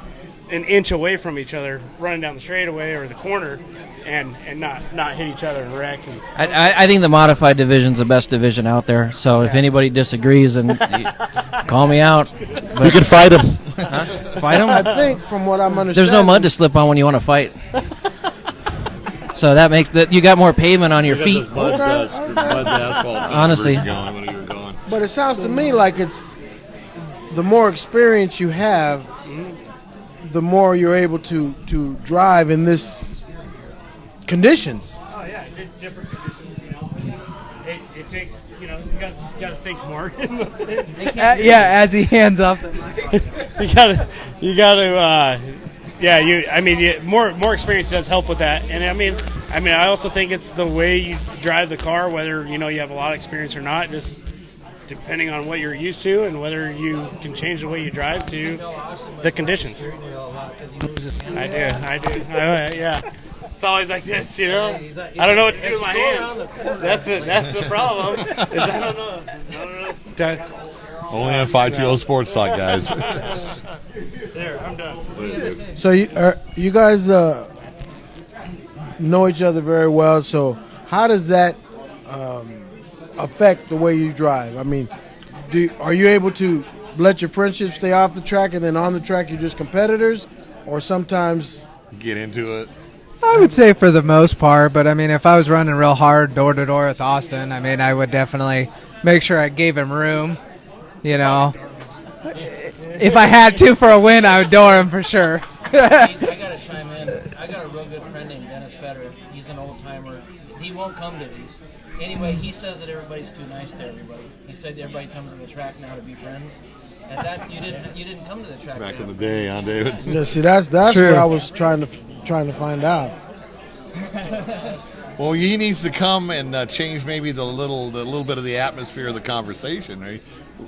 an inch away from each other, running down the straightaway or the corner, and not hit each other and wreck. And I think the modified division's the best division out there. So if anybody disagrees, then call me out. But, You can fight him. fight them. I think from what I'm understanding, There's no mud to slip on when you want to fight. So that makes that you got more pavement on your feet. Honestly. But it sounds to me like it's the more experience you have, the more you're able to drive in this conditions. oh yeah, different conditions. It takes you got to think more. Yeah, as he hands up. you gotta more experience does help with that. And I mean, I mean, I also think it's the way you drive the car, whether you have a lot of experience or not. Just depending on what you're used to and whether you can change the way you drive to the conditions. I do. Yeah. It's always like this, I don't know what to do with my hands. That's the problem. Is I don't know. Only on 520 Sports Talk, guys. There, I'm done. So you guys know each other very well. So how does that affect the way you drive? I mean, are you able to let your friendship stay off the track and then on the track you're just competitors, or sometimes get into it? I would say for the most part, but I mean, if I was running real hard door to door with Austin, I mean, I would definitely make sure I gave him room. If I had to for a win, I would door him for sure. I gotta chime in. I got a real good friend named Dennis Federer. He's an old timer. He won't come to these. Anyway, he says that everybody's too nice to everybody. He said everybody comes to the track now to be friends. And that you didn't come to the track back in the day, huh, David? Yeah, see, that's what I was trying to find out. Well, he needs to come and change maybe the little bit of the atmosphere of the conversation. Right?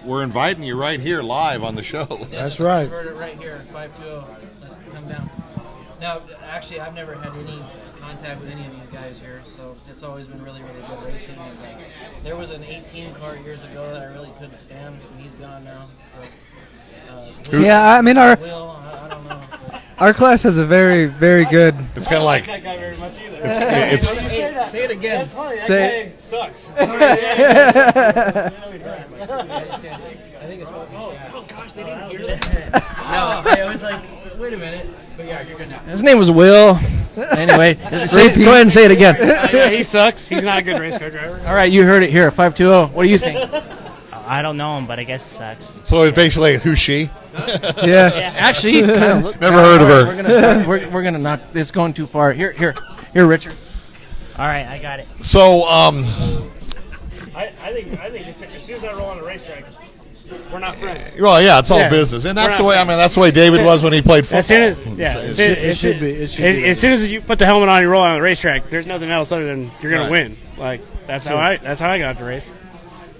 We're inviting you right here live on the show. Yeah, that's right. Heard it right here, 520. Let's come down. Now, actually, I've never had any contact with any of these guys here, so it's always been really, really good racing. And, there was an 18 car years ago that I really couldn't stand, and he's gone now. So, yeah, I mean I don't know. Our class has a very, very good. It's kind of like that guy very much either. It's say it again. That's funny. That Say guy sucks. I think it's oh gosh, they didn't hear that. No, I was like, wait a minute. But yeah, you're good now. His name was Will. Anyway, go ahead and say it again. Yeah, he sucks. He's not a good race car driver. All right, you heard it here, 520. What do you think? I don't know him, but I guess he sucks. so it's basically who's she? Yeah. Actually, kind of Never heard of her. We're gonna start. We're gonna not. It's going too far. Here, Richard. All right, I got it. So, I think as soon as I roll on the racetrack, we're not friends. well, yeah, it's all business, and that's the way. I mean, that's the way David was when he played football. As soon as It should be. as soon as you put the helmet on, you roll on the racetrack. There's nothing else other than you're gonna win. Like that's how I got to race.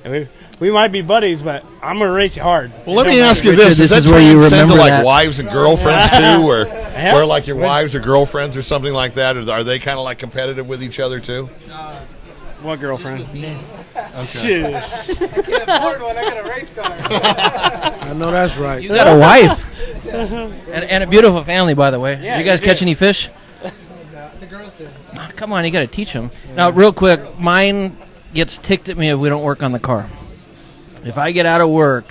And we might be buddies, but I'm gonna race you hard. Well, let me ask you this: This does is that where you transcend to remember like that. wives and girlfriends too, or Yeah. where like your wives or girlfriends or something like that? Or are they kind of like competitive with each other too? What girlfriend? Okay. I can't afford one. I got a race car. I know that's right. You got a wife and a beautiful family, by the way. Yeah, Did you guys you catch did. any fish? The girls did. Oh, come on, you got to teach them. Now, real quick, mine gets ticked at me if we don't work on the car. If I get out of work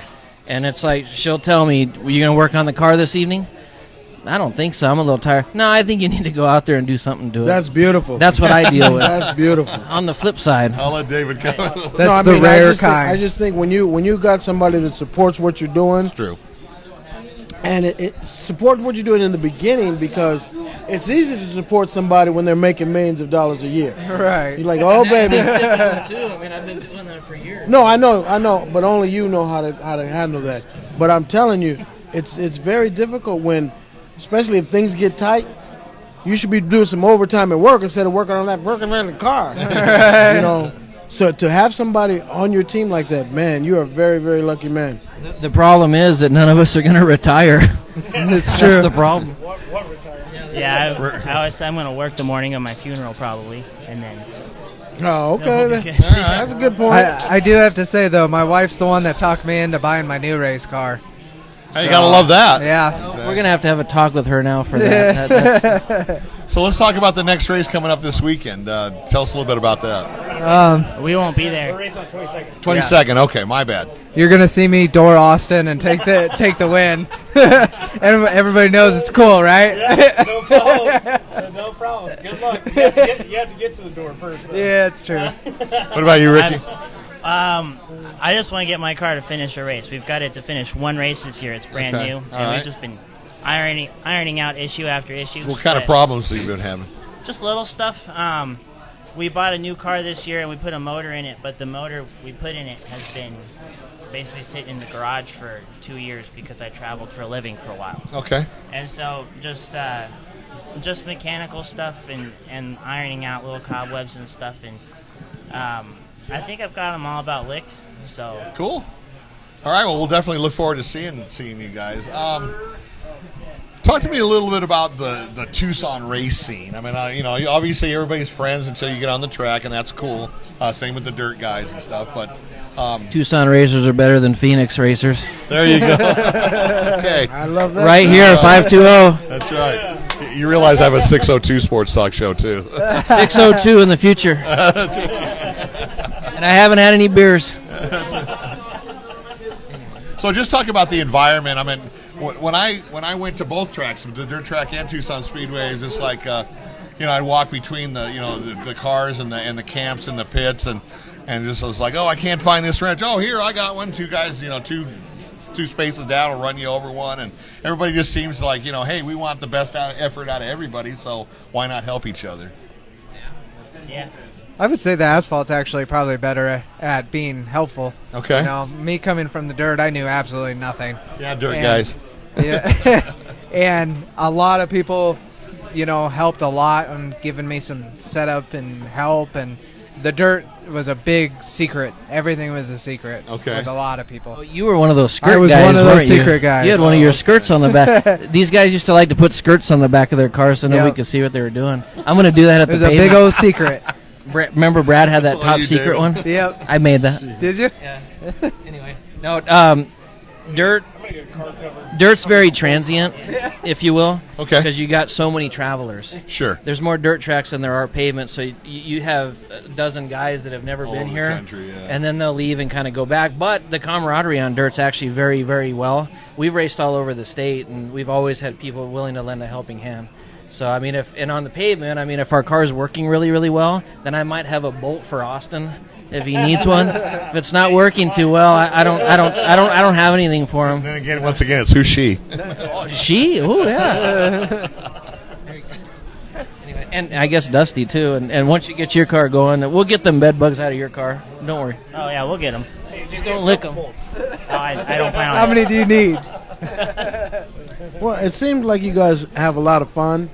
and it's like she'll tell me, "Are you going to work on the car this evening?" I don't think so. I'm a little tired. No, I think you need to go out there and do something to it. That's beautiful. That's what I deal with. That's beautiful. On the flip side, I'll let David come. That's No, I the mean, rare I kind. just think when you got somebody that supports what you're doing, It's true. and it supports what you're doing in the beginning, because it's easy to support somebody when they're making millions of dollars a year. Right. You're like, oh baby. too. I mean, I've been doing that for years. No, I know, but only you know how to handle that. But I'm telling you, it's very difficult when, especially if things get tight. You should be doing some overtime at work instead of working on the car. So to have somebody on your team like that, man, you're a very, very lucky man. The problem is that none of us are going to retire. It's true. That's the problem. What retire? Yeah, I'm going to work the morning of my funeral probably, and then. Oh, okay. No, okay. That's a good point. I do have to say, though, my wife's the one that talked me into buying my new race car. Hey, you gotta love that. Yeah. We're going to have a talk with her now for that. That's- So let's talk about the next race coming up this weekend. Tell us a little bit about that. We won't be The there. race on 22nd. 22nd. Okay, my bad. You're gonna see me door Austin and take the win. Everybody knows it's cool, right? Yeah, no problem. No problem. Good luck. You have to get to the door first. Though. Yeah, it's true. What about you, Ricky? I just want to get my car to finish a race. We've got it to finish one race this year. It's brand Okay. new, All and right. we've just been ironing out issue after issue. What kind of but problems have you been having? Just little stuff. We bought a new car this year, and we put a motor in it, but the motor we put in it has been basically sitting in the garage for 2 years because I traveled for a living for a while. Okay. And so just just mechanical stuff and ironing out little cobwebs and stuff. And I think I've got them all about licked. So Cool. All right. Well, we'll definitely look forward to seeing you guys. Talk to me a little bit about the Tucson race scene. I mean, obviously everybody's friends until you get on the track, and that's cool. Same with the dirt guys and stuff. But Tucson racers are better than Phoenix racers. there you go. Okay. I love that. Right here, 520. That's right. You realize I have a 602 sports talk show too. 602 in the future. And I haven't had any beers. So just talk about the environment. I mean, when I went to both tracks, the dirt track and Tucson Speedway, it's just like I'd walk between the cars and the camps and the pits and just was like, oh, I can't find this wrench. Oh, here I got one. Two guys, two spaces down will run you over one, and everybody just seems like hey, we want the best effort out of everybody, so why not help each other? yeah. I would say the asphalt's actually probably better at being helpful. Okay. Me coming from the dirt, I knew absolutely nothing. Yeah, dirt guys. Yeah. And a lot of people, helped a lot and giving me some setup and help. And the dirt was a big secret. Everything was a secret with a lot of people. Oh, you were one of those skirt guys. I was one of those secret guys. You had one of your skirts on the back. These guys used to like to put skirts on the back of their cars so nobody could see what they were doing. I'm going to do that at the pavement. It was a big old secret. Remember Brad had that top secret one? Yep. I made that. Did you? Yeah. Anyway. No, dirt's very transient, if you will. Okay. Because you got so many travelers. Sure. There's more dirt tracks than there are pavements, so you have a dozen guys that have never All been over the here, country, yeah. and then they'll leave and kind of go back. But the camaraderie on dirt's actually very, very well. We've raced all over the state, and we've always had people willing to lend a helping hand. So, I mean, on the pavement, if our car's working really, really well, then I might have a bolt for Austin if he needs one. If it's not working too well, I don't have anything for him. And then again, once again, it's who's she? She? Oh, yeah. Anyway, and I guess Dusty, too. And once you get your car going, we'll get them bed bugs out of your car. Don't worry. Oh yeah, we'll get them. Just don't lick them. I don't plan on. How many do you need? Well, it seems like you guys have a lot of fun,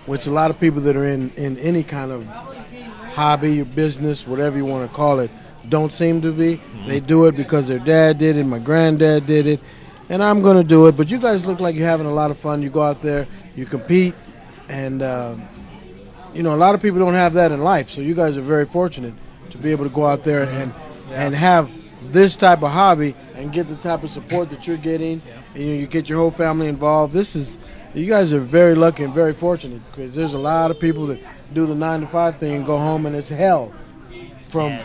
which a lot of people that are in any kind of hobby or business, whatever you want to call it, don't seem to be. They do it because their dad did it, my granddad did it, and I'm going to do it. But you guys look like you're having a lot of fun. You go out there, you compete, and a lot of people don't have that in life. So you guys are very fortunate to be able to go out there and have this type of hobby and get the type of support that you're getting, and you get your whole family involved. You guys are very lucky and very fortunate, because there's a lot of people that do the 9 to 5 thing and go home and it's hell from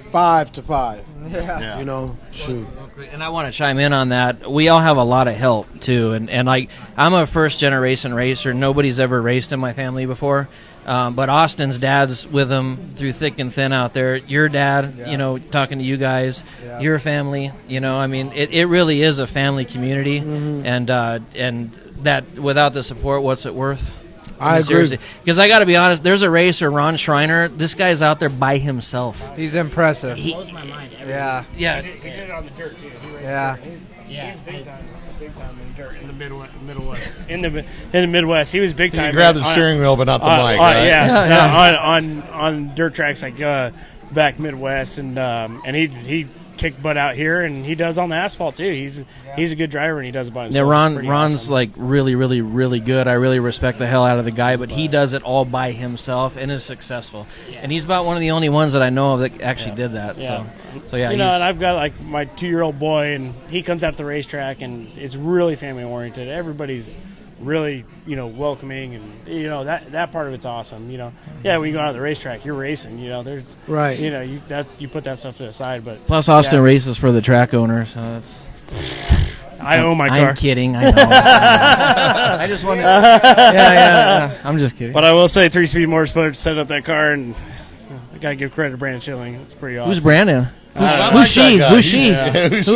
5 to 5. Yeah. Shoot. And I want to chime in on that. We all have a lot of help, too. And like, I'm a first-generation racer. Nobody's ever raced in my family before. But Austin's dad's with him through thick and thin out there. Your dad, talking to you guys, your family, it really is a family community. Mm-hmm. And that without the support, what's it worth? I agree. Because I got to be honest, there's a racer, Ron Schreiner. This guy's out there by himself. He's impressive. It blows my mind. Yeah. He did it on the dirt too. He's big time in dirt in the Midwest. In the Midwest, he was big time. You grab the steering wheel, but not the mic. Right? Yeah. On dirt tracks like back Midwest, and he kicked butt out here, and he does on the asphalt too. He's a good driver, and he does it by himself. Yeah, Ron's awesome. Like really, really, really good. I really respect the hell out of the guy, but he does it all by himself and is successful. Yeah. And he's about one of the only ones that I know of that actually did that. Yeah. So yeah. And I've got like my 2-year-old boy, and he comes out to the racetrack, and it's really family oriented. Everybody's really, welcoming, and that part of it's awesome. When you go out to the racetrack, you're racing. There's right. You put that stuff to the side, but plus Austin races for the track owner, so that's. I own my car. I'm kidding. I know. I just wanted. Yeah. I'm just kidding. But I will say, 3-Speed Motorsports set up that car, and I gotta give credit to Brandon Schilling. It's pretty awesome. Who's Brandon? Who's she? Who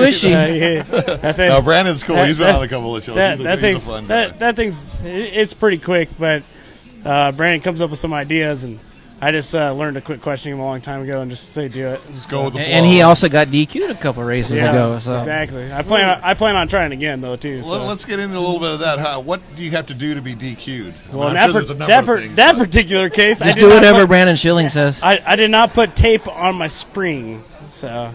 is she? No, Brandon's cool. He's been on a couple of shows. He's a fun guy. That thing's it's pretty quick, but Brandon comes up with some ideas, and I just learned to quit questioning him a long time ago and just say do it. Just go with the flow. And he also got DQ'd a couple races ago. So exactly. I plan on trying again though too. So. Well, let's get into a little bit of that. What do you have to do to be DQ'd? Well, in that that particular case, just do whatever Brandon Schilling says. I did not put tape on my spring, so.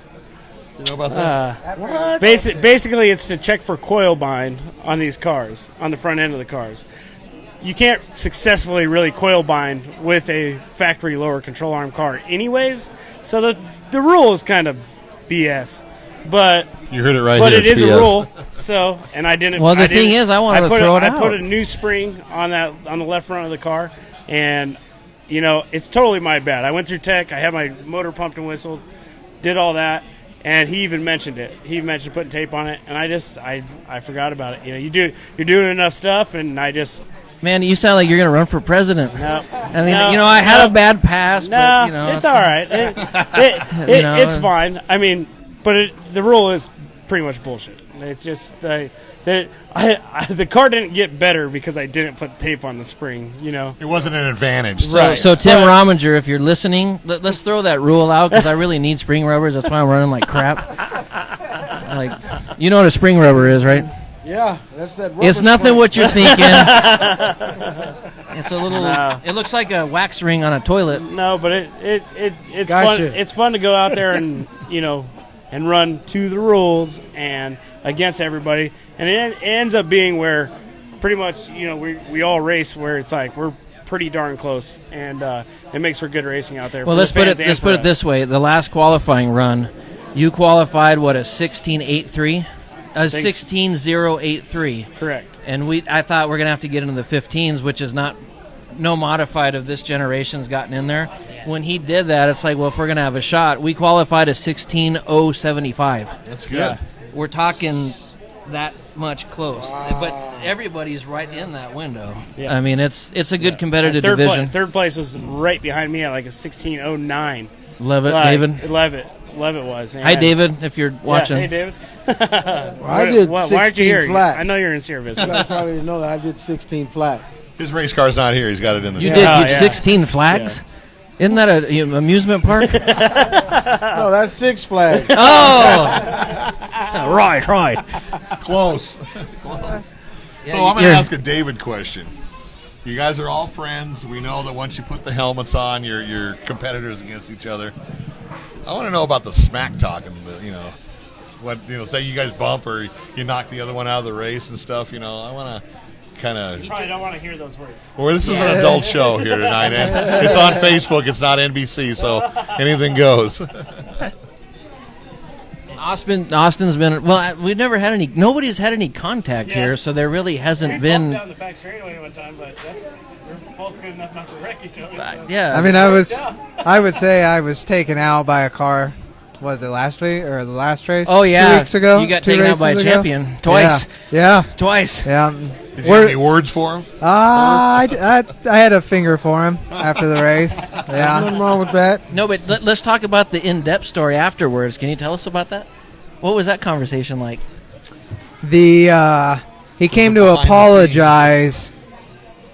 You know about that? What? Basically, it's to check for coil bind on these cars, on the front end of the cars. You can't successfully really coil bind with a factory lower control arm car anyways, so the rule is kind of BS. But you heard it right but here. But it is BS. a rule, so, and I didn't... Well, the thing is, I wanted to throw it out. I put a new spring on the left front of the car, and, you know, it's totally my bad. I went through tech, I had my motor pumped and whistled, did all that, and he even mentioned it. He mentioned putting tape on it, and I forgot about it. You know, you're doing enough stuff, and I just... Man, you sound like you're going to run for president. No. I mean, I had a bad past, but, you know. It's all right. It's fine. I mean, but the rule is pretty much bullshit. It's just the car didn't get better because I didn't put tape on the spring, you know. It wasn't an advantage. So Tim Rominger, if you're listening, let's throw that rule out because I really need spring rubbers. That's why I'm running like crap. Like, you know what a spring rubber is, right? Yeah, that's that rubber It's nothing spring. what you're thinking. It's a little. No. It looks like a wax ring on a toilet. No, but it's gotcha. fun. It's fun to go out there and and run to the rules and against everybody, and it ends up being where pretty much we all race where it's like we're pretty darn close, and it makes for good racing out there. Well, let's put it this way: the last qualifying run, you qualified a 16.83. 16.083. Correct. And I thought we're going to have to get into the 15s, which is no modified of this generation's gotten in there. Yeah. When he did that, it's like, well, if we're going to have a shot, we qualified a 16.075. That's good. Yeah. We're talking that much close. Wow. But everybody's right in that window. Yeah. I mean, it's a good competitive division. Third place was right behind me at like a 16.09. Levitt, David? Levitt was. Hi, David, if you're watching. Yeah, hey, David. I did 16 why aren't you here? flat. I know you're in service. You guys probably didn't know that I did 16 flat. His race car's not here. He's got it in the You shop. did 16 flags? Yeah. Isn't that an amusement park? No, that's 6 Flags. Oh! Right. Close. So I'm going to ask a David question. You guys are all friends. We know that once you put the helmets on, you're competitors against each other. I want to know about the smack talking, say you guys bump or you knock the other one out of the race and stuff, I want to kind of... You probably don't want to hear those words. Well, this is an adult show here tonight, and it's on Facebook. It's not NBC, so anything goes. Austin's been... Well, we've never had any... Nobody's had any contact here, so there really hasn't been... down the back straightaway one time, but we're both good enough not to wreck each other. So. Yeah. I mean, I would say I was taken out by a car. Was it last week or the last race? Oh, yeah. 2 weeks ago? You got taken out by a champion. Twice. Yeah. Twice. Yeah. Did you have any words for him? I had a finger for him after the race. Yeah. Nothing wrong with that. No, but let's talk about the in-depth story afterwards. Can you tell us about that? What was that conversation like? He came to apologize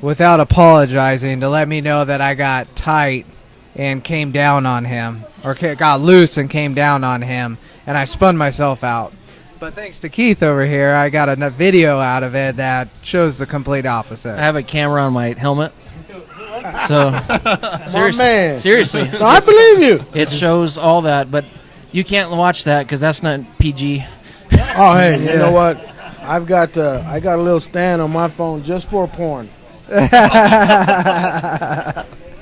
without apologizing to let me know that I got tight and came down on him, or got loose and came down on him, and I spun myself out. But thanks to Keith over here, I got a video out of it that shows the complete opposite. I have a camera on my helmet. So, seriously. I believe you. It shows all that, but you can't watch that because that's not PG. Oh, hey, you know what? I got a little stand on my phone just for porn.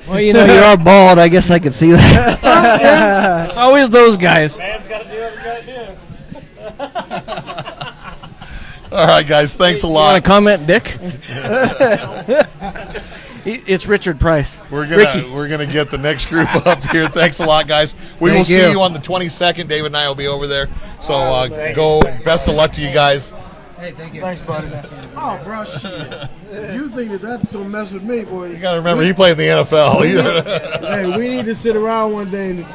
Well, you're all bald. I guess I could see that. Yeah. It's always those guys. Man's got to do what he's got to do. All right, guys. Thanks a lot. Want to comment, Dick? It's Richard Price. We're gonna get the next group up here. Thanks a lot, guys. We will see you on the 22nd. David and I will be over there. So go. Best of luck to you guys. Hey, thank you. Thanks, buddy. Oh, bro, shit. You think that's going to mess with me, boy. You got to remember, he played in the NFL. Hey, we need to sit around one day and...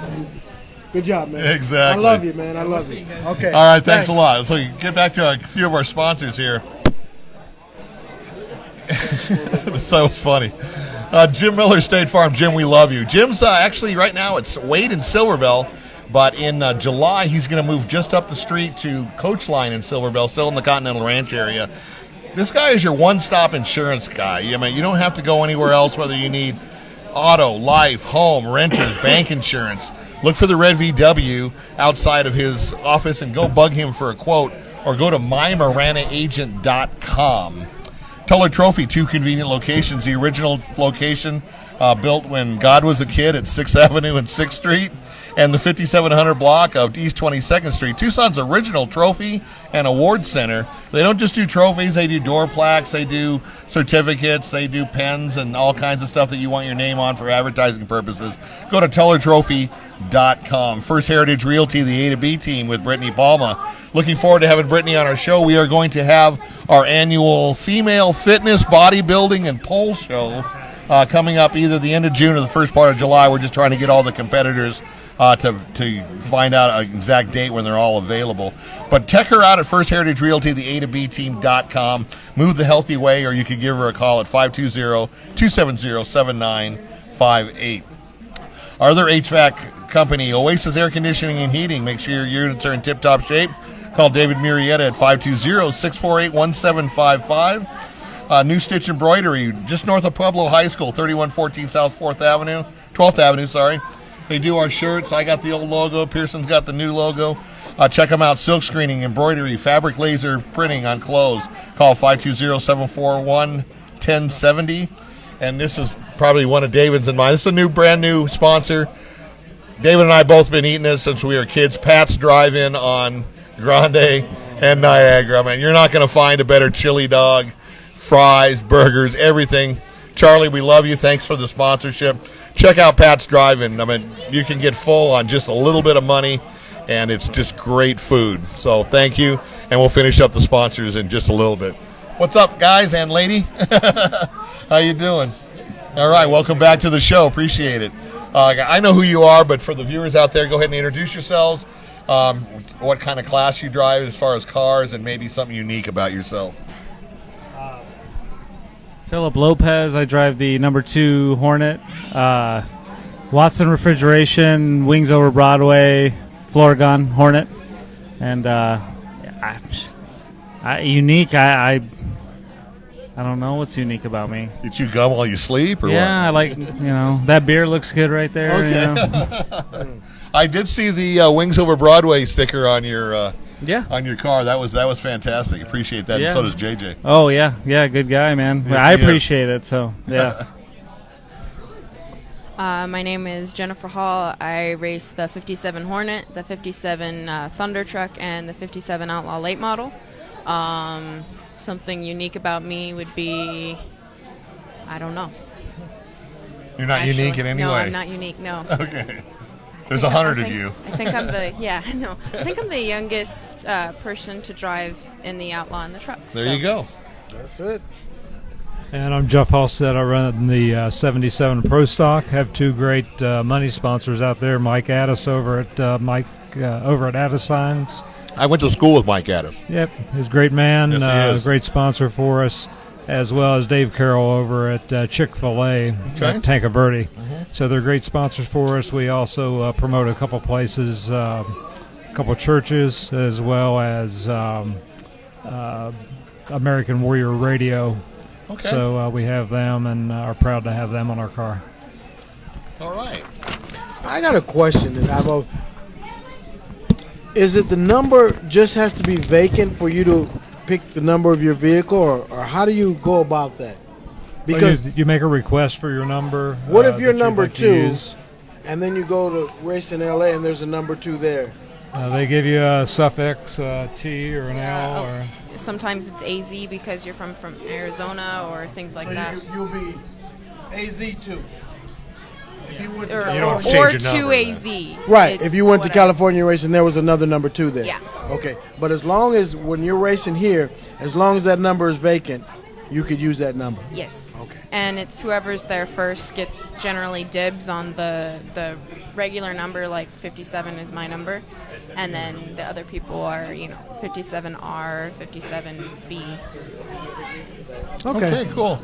Good job, man. Exactly. I love you, man. I love you. Okay. All right, thanks a lot. So you get back to a few of our sponsors here. That's so funny. Jim Miller, State Farm. Jim, we love you. Jim's actually right now it's Wade in Silverbell, but in July he's going to move just up the street to Coach Line in Silverbell, still in the Continental Ranch area. This guy is your one-stop insurance guy. I mean, you don't have to go anywhere else, whether you need auto, life, home, renters, bank insurance. Look for the red VW outside of his office and go bug him for a quote, or go to mymaranaagent.com. Tuller Trophy, 2 convenient locations. The original location built when God was a kid at 6th Avenue and 6th Street, and the 5700 block of East 22nd Street. Tucson's original trophy and award center. They don't just do trophies, they do door plaques, they do certificates, they do pens, and all kinds of stuff that you want your name on for advertising purposes. Go to TullerTrophy.com. First Heritage Realty, the A to B team with Brittany Palma. Looking forward to having Brittany on our show. We are going to have our annual female fitness, bodybuilding, and pole show coming up either the end of June or the first part of July. We're just trying to get all the competitors to find out an exact date when they're all available. But check her out at First Heritage Realty, the A to B team.com. Move the healthy way, or you could give her a call at 520-270-7958. Our other HVAC company, Oasis Air Conditioning and Heating. Make sure your units are in tip-top shape. Call David Murrieta at 520-648-1755. New Stitch Embroidery, just north of Pueblo High School, 3114 South 12th Avenue. They do our shirts. I got the old logo. Pearson's got the new logo. Check them out. Silk screening, embroidery, fabric laser printing on clothes. Call 520-741-1070. And this is probably one of David's and mine. This is a brand new sponsor. David and I both been eating this since we were kids. Pat's Drive-In on Grande and Niagara. I mean, you're not going to find a better chili dog, fries, burgers, everything. Charlie, we love you. Thanks for the sponsorship. Check out Pat's Drive-In. I mean, you can get full on just a little bit of money, and it's just great food. So thank you, and we'll finish up the sponsors in just a little bit. What's up, guys and lady? How you doing? All right, welcome back to the show. Appreciate it. I know who you are, but for the viewers out there, go ahead and introduce yourselves. What kind of class you drive as far as cars, and maybe something unique about yourself. Philip Lopez. I drive the number 2 Hornet. Watson Refrigeration, Wings Over Broadway, Floor Gun Hornet. And unique, I don't know what's unique about me. You chew gum while you sleep, or yeah, what? I like, that beer looks good right there. Okay. I did see the Wings Over Broadway sticker on your on your car. That was fantastic. Appreciate that. Yeah. And so does JJ. Oh yeah, good guy, man. Yes, I appreciate it. So yeah. My name is Jennifer Hall. I race the 57 Hornet, the 57 Thunder Truck, and the 57 Outlaw Late Model. Something unique about me would be, I don't know. You're not unique in any way? No, I'm not unique, no. Okay. There's 100 of you. I think I'm the youngest person to drive in the Outlaw and the trucks. There you go. That's it. And I'm Jeff Halstead. I run the 77 Pro Stock. Have 2 great money sponsors out there. Mike Addis over at Addis Signs. I went to school with Mike Addis. Yep, he's a great man. Yes, he is. Great sponsor for us, as well as Dave Carroll over at Chick-fil-A, at Tanca Verde. Mm-hmm. So they're great sponsors for us. We also promote a couple places, a couple churches, as well as American Warrior Radio. Okay. So we have them and are proud to have them on our car. All right. I got a question that I've always... Is it the number just has to be vacant for you to pick the number of your vehicle, or how do you go about that? Because you make a request for your number. what if you're number like 2, and then you go to race in LA and there's a number 2 there? They give you a suffix, T or an L, or Sometimes it's AZ because you're from Arizona or things like that. You'll be AZ2. If you went Or to 2AZ. Right. It's If you went to whatever. California racing, there was another number 2 there. Yeah. Okay. But as long as when you're racing here, as long as that number is vacant, you could use that number. Yes. Okay. And it's whoever's there first gets generally dibs on the regular number, like 57 is my number. And then the other people are, 57R, 57B. Okay, cool.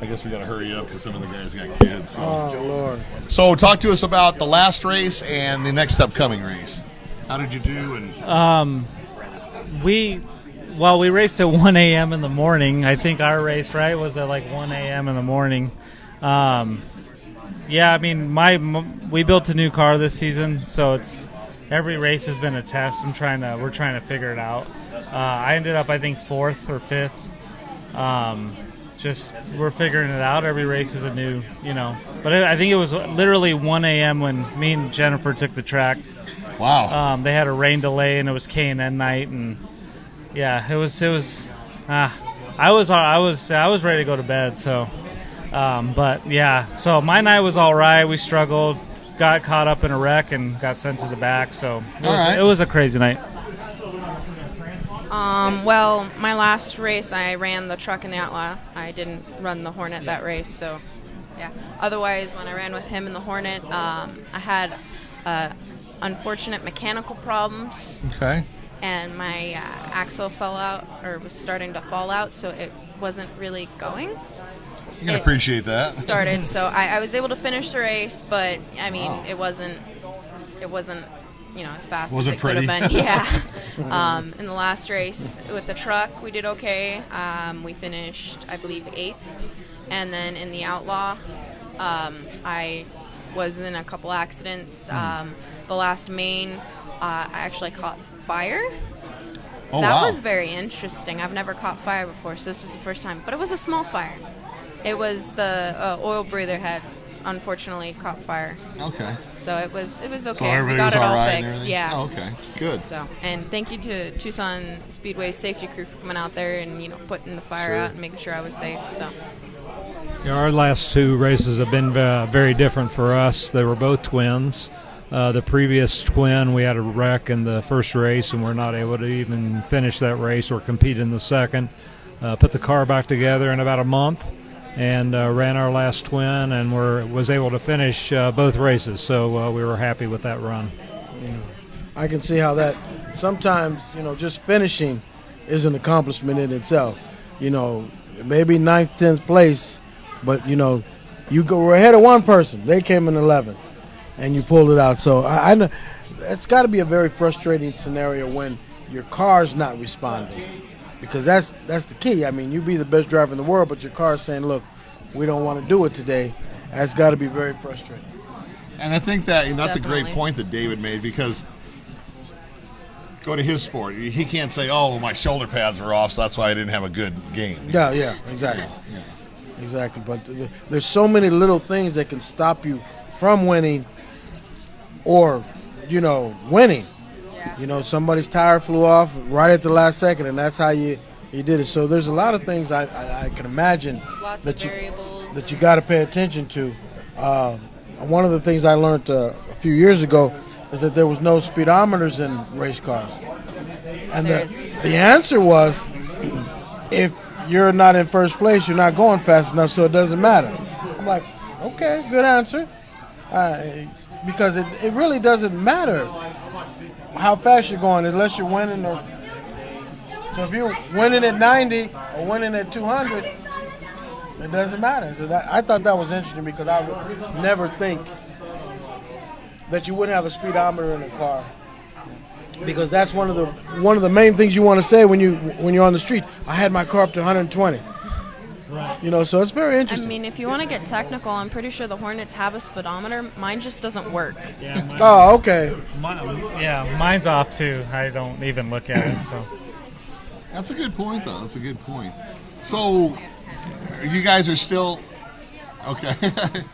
I guess we got to hurry up because some of the guys got kids. So. Oh, Lord. So talk to us about the last race and the next upcoming race. How did you do? And we raced at 1 a.m. in the morning. I think our race, right, was at like 1 a.m. in the morning. Yeah, I mean, we built a new car this season, so it's every race has been a test. We're trying to figure it out. I ended up, I think, 4th or 5th. Just we're figuring it out. Every race is a new, But I think it was literally 1 a.m. when me and Jennifer took the track. Wow. They had a rain delay and it was K&N night, and yeah, it was. I was ready to go to bed. So, but yeah, so my night was all right. We struggled, got caught up in a wreck, and got sent to the back. So it was a crazy night. Well, my last race, I ran the truck in the Outlaw. I didn't run the Hornet that race, so yeah. Otherwise, when I ran with him in the Hornet, I had unfortunate mechanical problems. Okay. And my axle fell out, or was starting to fall out, so it wasn't really going. You can appreciate that. Started, so I was able to finish the race, but I mean, it wasn't as fast as it could have been. Yeah. In the last race with the truck, we did okay. We finished, I believe, 8th. And then in the Outlaw, I was in a couple accidents. The last main, I actually caught fire. That was very interesting. I've never caught fire before, so this was the first time. But it was a small fire. It was the oil breather had unfortunately caught fire. Okay. So it was okay. So everybody we got was it all right fixed. Yeah. Oh, okay. Good. So, and thank you to Tucson Speedway's safety crew for coming out there and putting the fire out and making sure I was safe. So. Yeah, our last 2 races have been very different for us. They were both twins. The previous twin, we had a wreck in the first race, and we're not able to even finish that race or compete in the second. Put the car back together in about a month, and ran our last twin, and was able to finish both races. So we were happy with that run. Yeah. I can see how that sometimes, just finishing is an accomplishment in itself. Maybe 9th, 10th place, but you go ahead of one person. They came in 11th, and you pulled it out. So I know it's got to be a very frustrating scenario when your car's not responding, because that's the key. I mean, you be the best driver in the world, but your car's saying, "Look, we don't want to do it today." That's got to be very frustrating. And I think that's a great point that David made, because go to his sport. He can't say, "Oh, my shoulder pads were off, so that's why I didn't have a good game." Yeah, exactly. Yeah. Exactly. But there's so many little things that can stop you from winning or, winning. Yeah. Somebody's tire flew off right at the last second, and that's how you did it. So there's a lot of things I can imagine that you got to pay attention to. One of the things I learned a few years ago is that there was no speedometers in race cars. And the answer was, if you're not in first place, you're not going fast enough, so it doesn't matter. I'm like, okay, good answer. Because it really doesn't matter how fast you're going unless you're winning. So if you're winning at 90 or winning at 200, it doesn't matter. So I thought that was interesting, because I would never think that you wouldn't have a speedometer in a car, because that's one of the main things you want to say when you're on the street. I had my car up to 120. Right. So it's very interesting. I mean, if you want to get technical, I'm pretty sure the Hornets have a speedometer. Mine just doesn't work. Yeah. Oh, okay. Mine's off too. I don't even look at it. So. That's a good point, though. That's a good point. So, you guys are still okay.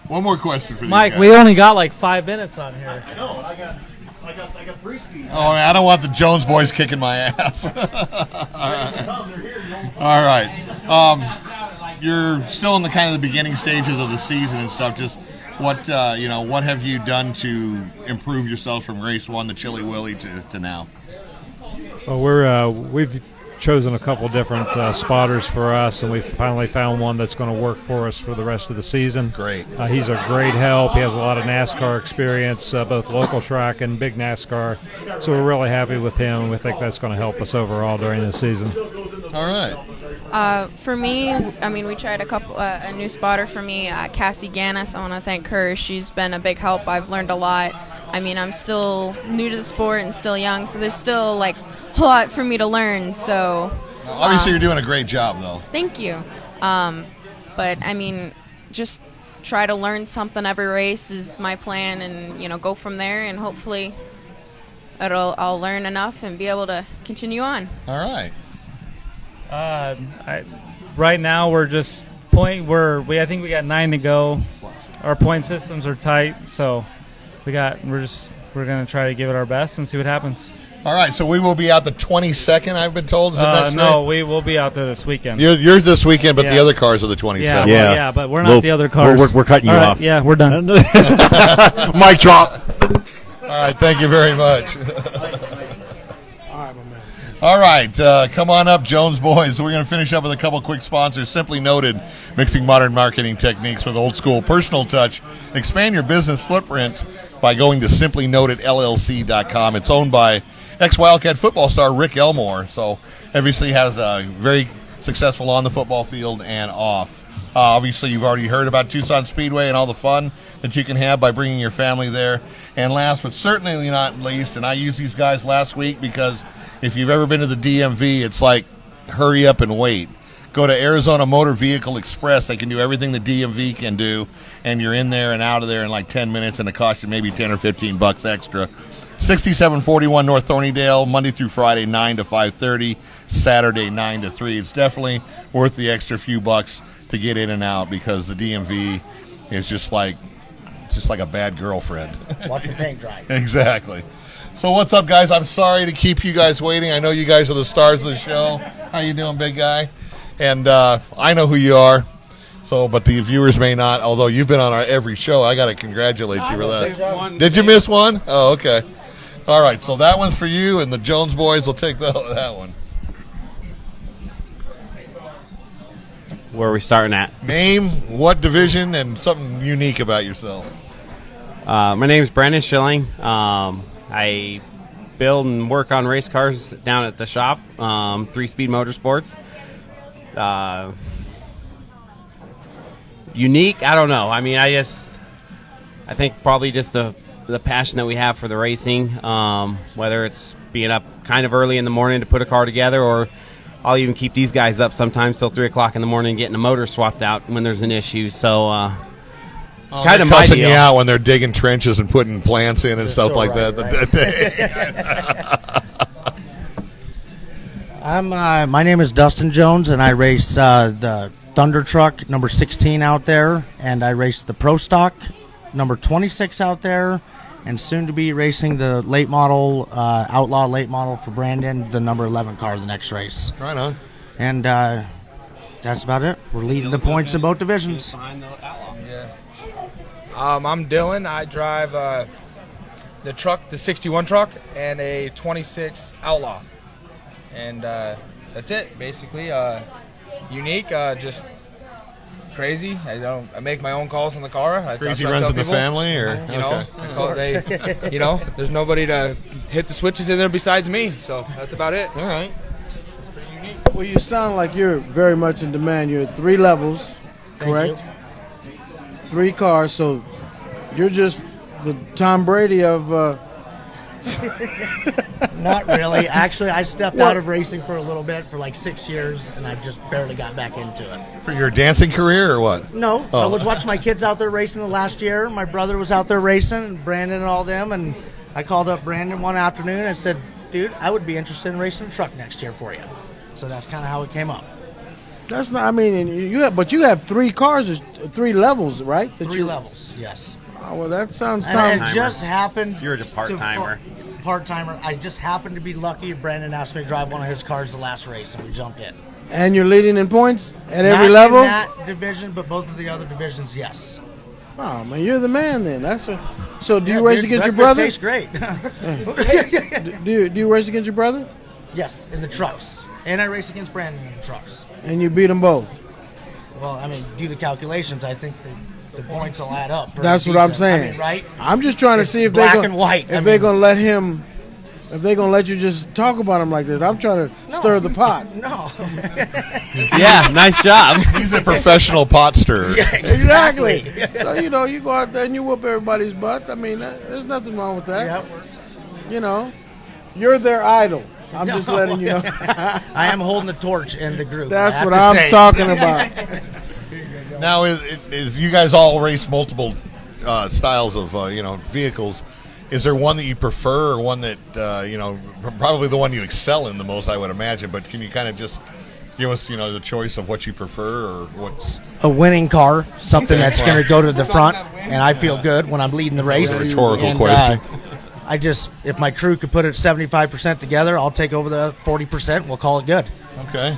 One more question for you, Mike. guys. We only got like 5 minutes on here. I know. I got 3 speed. Oh, I don't want the Jones boys kicking my ass. All right. You're still in the kind of the beginning stages of the season and stuff. Just what what have you done to improve yourself from race 1, the Chili Willy, to now? Well, we've chosen a couple different spotters for us, and we finally found one that's going to work for us for the rest of the season. Great. He's a great help. He has a lot of NASCAR experience, both local track and big NASCAR. So we're really happy with him, and we think that's going to help us overall during the season. All right. For me, I mean, we tried a new spotter for me, Cassie Gannis. I want to thank her. She's been a big help. I've learned a lot. I mean, I'm still new to the sport and still young, so there's still like a lot for me to learn. So Obviously, you're doing a great job, though. thank you. But I mean, just try to learn something every race is my plan, and go from there, and hopefully I'll learn enough and be able to continue on. All right. Right now we're just I think we got 9 to go. Our point systems are tight, so we're gonna try to give it our best and see what happens. All right, so we will be out the 22nd, I've been told. Is that no, right? we will be out there this weekend. You're this weekend, but the Yeah. other cars are the 22nd. Yeah, but we're not the other cars. We're cutting you All right, off. Yeah, we're done. Mic drop. All right, thank you very much. All right, come on up, Jones boys. We're going to finish up with a couple quick sponsors. Simply Noted, mixing modern marketing techniques with old school personal touch. Expand your business footprint by going to simplynotedllc.com. It's owned by ex-Wildcat football star Rick Elmore, so obviously has a very successful on the football field and off. Obviously, you've already heard about Tucson Speedway and all the fun that you can have by bringing your family there. And last but certainly not least, and I used these guys last week because if you've ever been to the DMV, it's like hurry up and wait. Go to Arizona Motor Vehicle Express. They can do everything the DMV can do, and you're in there and out of there in like 10 minutes, and it costs you maybe 10 or 15 bucks extra. 6741 North Thornydale, Monday through Friday, 9 to 5:30, Saturday, 9 to 3. It's definitely worth the extra few bucks to get in and out because the DMV is just like a bad girlfriend. Watch the paint dry. Exactly. So what's up, guys? I'm sorry to keep you guys waiting. I know you guys are the stars of the show. How you doing, big guy? And I know who you are. So, but the viewers may not. Although you've been on our every show, I got to congratulate you for that. Did you miss one? Oh, okay. All right. So that one's for you, and the Jones boys will take that one. Where are we starting at? Name, what division, and something unique about yourself. My name is Brandon Schilling. I build and work on race cars down at the shop, 3-Speed Motorsports. Unique? I don't know. I mean, I think probably just the passion that we have for the racing, whether it's being up kind of early in the morning to put a car together, or I'll even keep these guys up sometimes till 3 o'clock in the morning getting a motor swapped out when there's an issue. So it's kind of my cussing deal. you out when they're digging trenches and putting plants in and stuff like that. My name is Dustin Jones, and I race the Thunder Truck number 16 out there, and I race the Pro Stock number 26 out there, and soon to be racing the late model, Outlaw late model for Brandon, the number 11 car the next race. Right on. And that's about it. We're leading the points in both divisions. I'm Dylan. I drive the truck, the 61 truck, and a 26 Outlaw. And that's it, basically. Unique, just crazy. I make my own calls in the car. Crazy runs in the family, or there's nobody to hit the switches in there besides me. So that's about it. All right. Well, you sound like you're very much in demand. You're at 3 levels, correct? 3 cars, so you're just the Tom Brady of. Not really. Actually, I stepped out of racing for a little bit for like 6 years, and I just barely got back into it. For your dancing career, or what? No, Oh. I was watching my kids out there racing the last year. My brother was out there racing, and Brandon and all them, and I called up Brandon one afternoon and said, dude, I would be interested in racing a truck next year for you. So that's kind of how it came up. That's not. I mean, you have 3 cars, 3 levels, right? 3 levels, yes. Oh, well, that sounds. And it just happened. You're a part-timer. Part-timer. I just happened to be lucky. Brandon asked me to drive one of his cars the last race, and we jumped in. And you're leading in points at Not every level. in that division, but both of the other divisions, yes. Oh man, you're the man then. So do Yeah, you race dude, against your breakfast brother? Tastes great. do you race against your brother? Yes, in the trucks, and I race against Brandon in the trucks. And you beat them both. Well, I mean, do the calculations. I think the points will add up. That's what I'm saying. I mean, right? I'm just trying to It's see if black they're and white. If they're going to let him if they're going to let you just talk about them like this. I'm trying to stir the pot. No. Yeah, nice job. He's a professional pot stirrer. Yeah, Exactly. So, you know, you go out there and you whoop everybody's butt. I mean, there's nothing wrong with that. Yep. You know, you're their idol. I'm just letting you know. I am holding the torch in the group. That's what I'm talking about. Now, if you guys all race multiple styles of vehicles, is there one that you prefer, or one that probably the one you excel in the most, I would imagine? But can you kind of just give us the choice of what you prefer, or what's a winning car, something that's going to go to the front, and I feel good when I'm leading the race. That's a rhetorical question. If my crew could put it 75% together, I'll take over the 40%. We'll call it good. Okay.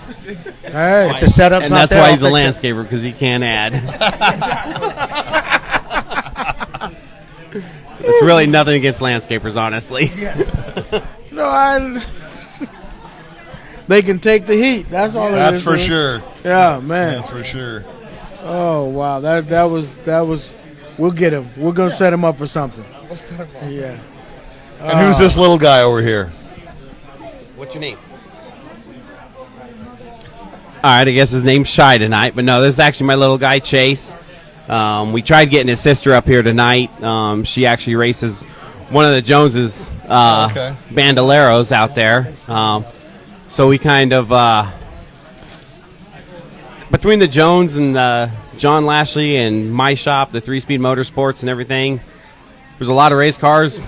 Hey, if the setup's and not that's there, why he's a I'll fix landscaper, because he can't add. It's really nothing against landscapers, honestly. Yes. No, they can take the heat. That's all. That's for sure. Yeah, man. That's for sure. Oh wow, that was. We'll get him. We're gonna set him up for something. Yeah. And who's this little guy over here? What's your name? All right, I guess his name's Shy tonight, but no, this is actually my little guy, Chase. We tried getting his sister up here tonight. She actually races one of the Joneses Bandoleros out there. So we kind of, between the Jones and John Lashley and my shop, the 3-Speed Motorsports and everything, there's a lot of race cars.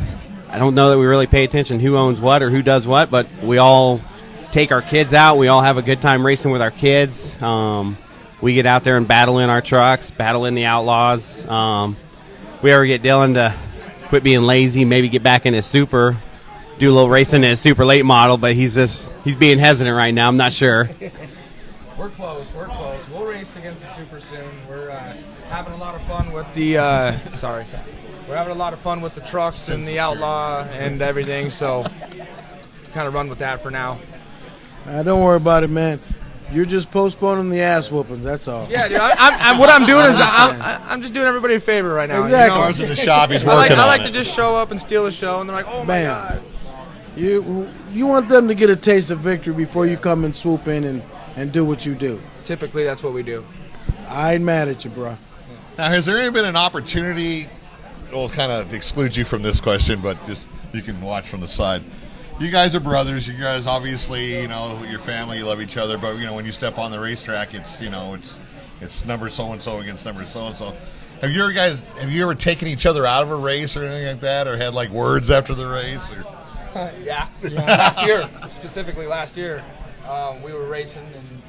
I don't know that we really pay attention who owns what or who does what, but we all take our kids out. We all have a good time racing with our kids. We get out there and battle in our trucks, battle in the Outlaws. We ever get Dylan to quit being lazy, maybe get back in his Super, do a little racing in his Super late model, but he's being hesitant right now. I'm not sure. We're close. We'll race against the Super soon. We're having a lot of fun with the We're having a lot of fun with the trucks and the Outlaw and everything, so kind of run with that for now. Don't worry about it, man. You're just postponing the ass whoopings. That's all. Yeah, dude. What I'm doing is I'm just doing everybody a favor right now. Exactly. Cars in the shop. He's working I like on to it. just show up and steal a show, and they're like, "Oh my god." You want them to get a taste of victory before you come and swoop in and do what you do. Typically, that's what we do. I ain't mad at you, bro. Now, has there ever been an opportunity? We'll kind of exclude you from this question, but just you can watch from the side. You guys are brothers. You guys obviously, your family, you love each other. But when you step on the racetrack, it's number so and so against number so and so. Have you ever taken each other out of a race or anything like that, or had like words after the race? Or? Yeah. Specifically last year, we were racing and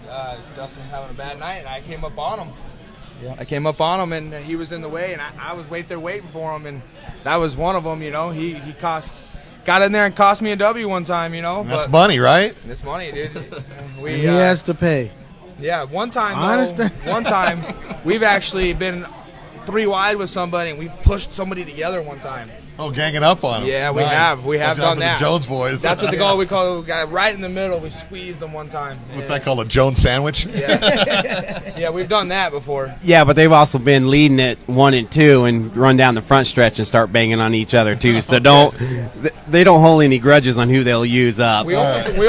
Dustin was having a bad night, and I came up on him. Yeah. I came up on him, and he was in the way, and I was right there waiting for him, and that was one of them. He got in there and cost me a W one time. That's money, right? It's money, dude. He has to pay. Yeah, one time. I understand. One time, we've actually been 3 wide with somebody, and we pushed somebody together one time. Oh, ganging up on them. Yeah, we nice. have. We have Watch out done for that. The Jones boys. That's what we call right in the middle. We squeezed them one time. What's that called? A Jones sandwich? Yeah. Yeah, we've done that before. Yeah, but they've also been leading it 1 and 2 and run down the front stretch and start banging on each other too. So they don't hold any grudges on who they'll use up. We almost we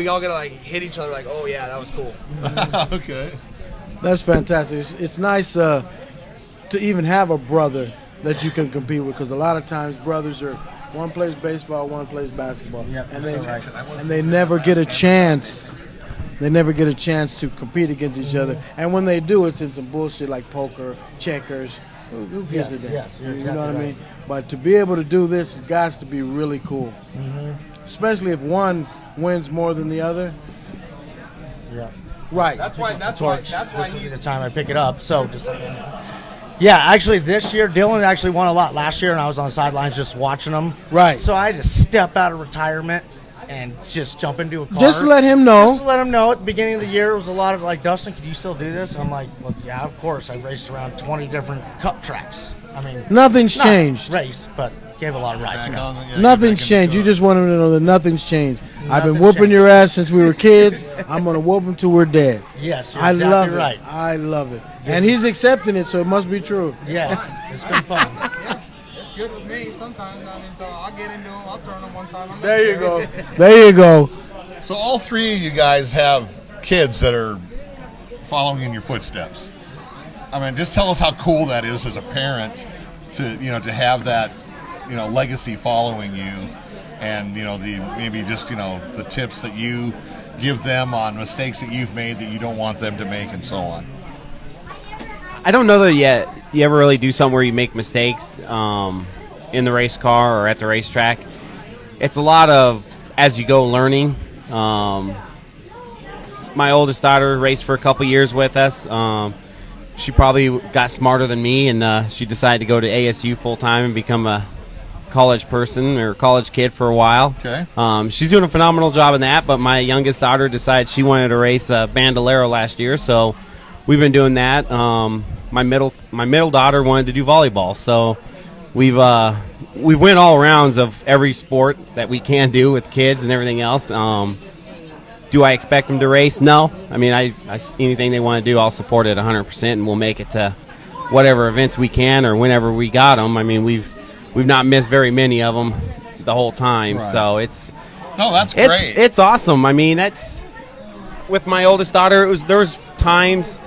all gotta hit each other oh yeah, that was cool. Okay. That's fantastic. It's nice to even have a brother that you can compete with, because a lot of times brothers are one plays baseball, one plays basketball, and they never get a chance. They never get a chance to compete against each other, and when they do, it's in some bullshit like poker, checkers. Who gives a damn? Yes, you know what I mean? But to be able to do this, it got to be really cool, especially if one wins more than the other. Yeah. Right. That's why. This will be the time I pick it up. So just. Yeah, actually, this year, Dylan actually won a lot last year, and I was on the sidelines just watching him. Right. So I had to step out of retirement and just jump into a car. Just to let him know. Just to let him know. At the beginning of the year, it was a lot of Dustin, can you still do this? And I'm like, well, yeah, of course. I raced around 20 different cup tracks. I mean, nothing's changed. Race, but gave a lot of rides. Nothing's changed. You just want him to know that nothing's changed. I've been whooping your ass since we were kids. I'm going to whoop him till we're dead. Yes, you're I exactly love it. right. I love it. And he's accepting it, so it must be true. Yes, it's been fun. good with me sometimes. I mean, so I'll get into them. I'll turn them one time. I'm not There you scared. go. There you go. So all three of you guys have kids that are following in your footsteps. I mean, just tell us how cool that is as a parent to have that, legacy following you, and the tips that you give them on mistakes that you've made that you don't want them to make, and so on. I don't know that yet you ever really do something where you make mistakes in the race car or at the racetrack. It's a lot of as you go learning. My oldest daughter raced for a couple years with us. She probably got smarter than me, and she decided to go to ASU full time and become a college person or college kid for a while. Okay. She's doing a phenomenal job in that, but my youngest daughter decided she wanted to race Bandolero last year, so we've been doing that. My middle daughter wanted to do volleyball, so we've went all rounds of every sport that we can do with kids and everything else. Do I expect them to race? No. I mean, I anything they want to do, I'll support it 100%, and we'll make it to whatever events we can or whenever we got them. I mean, we've not missed very many of them the whole time, Right. so that's great. It's awesome. I mean, that's with my oldest daughter. There was times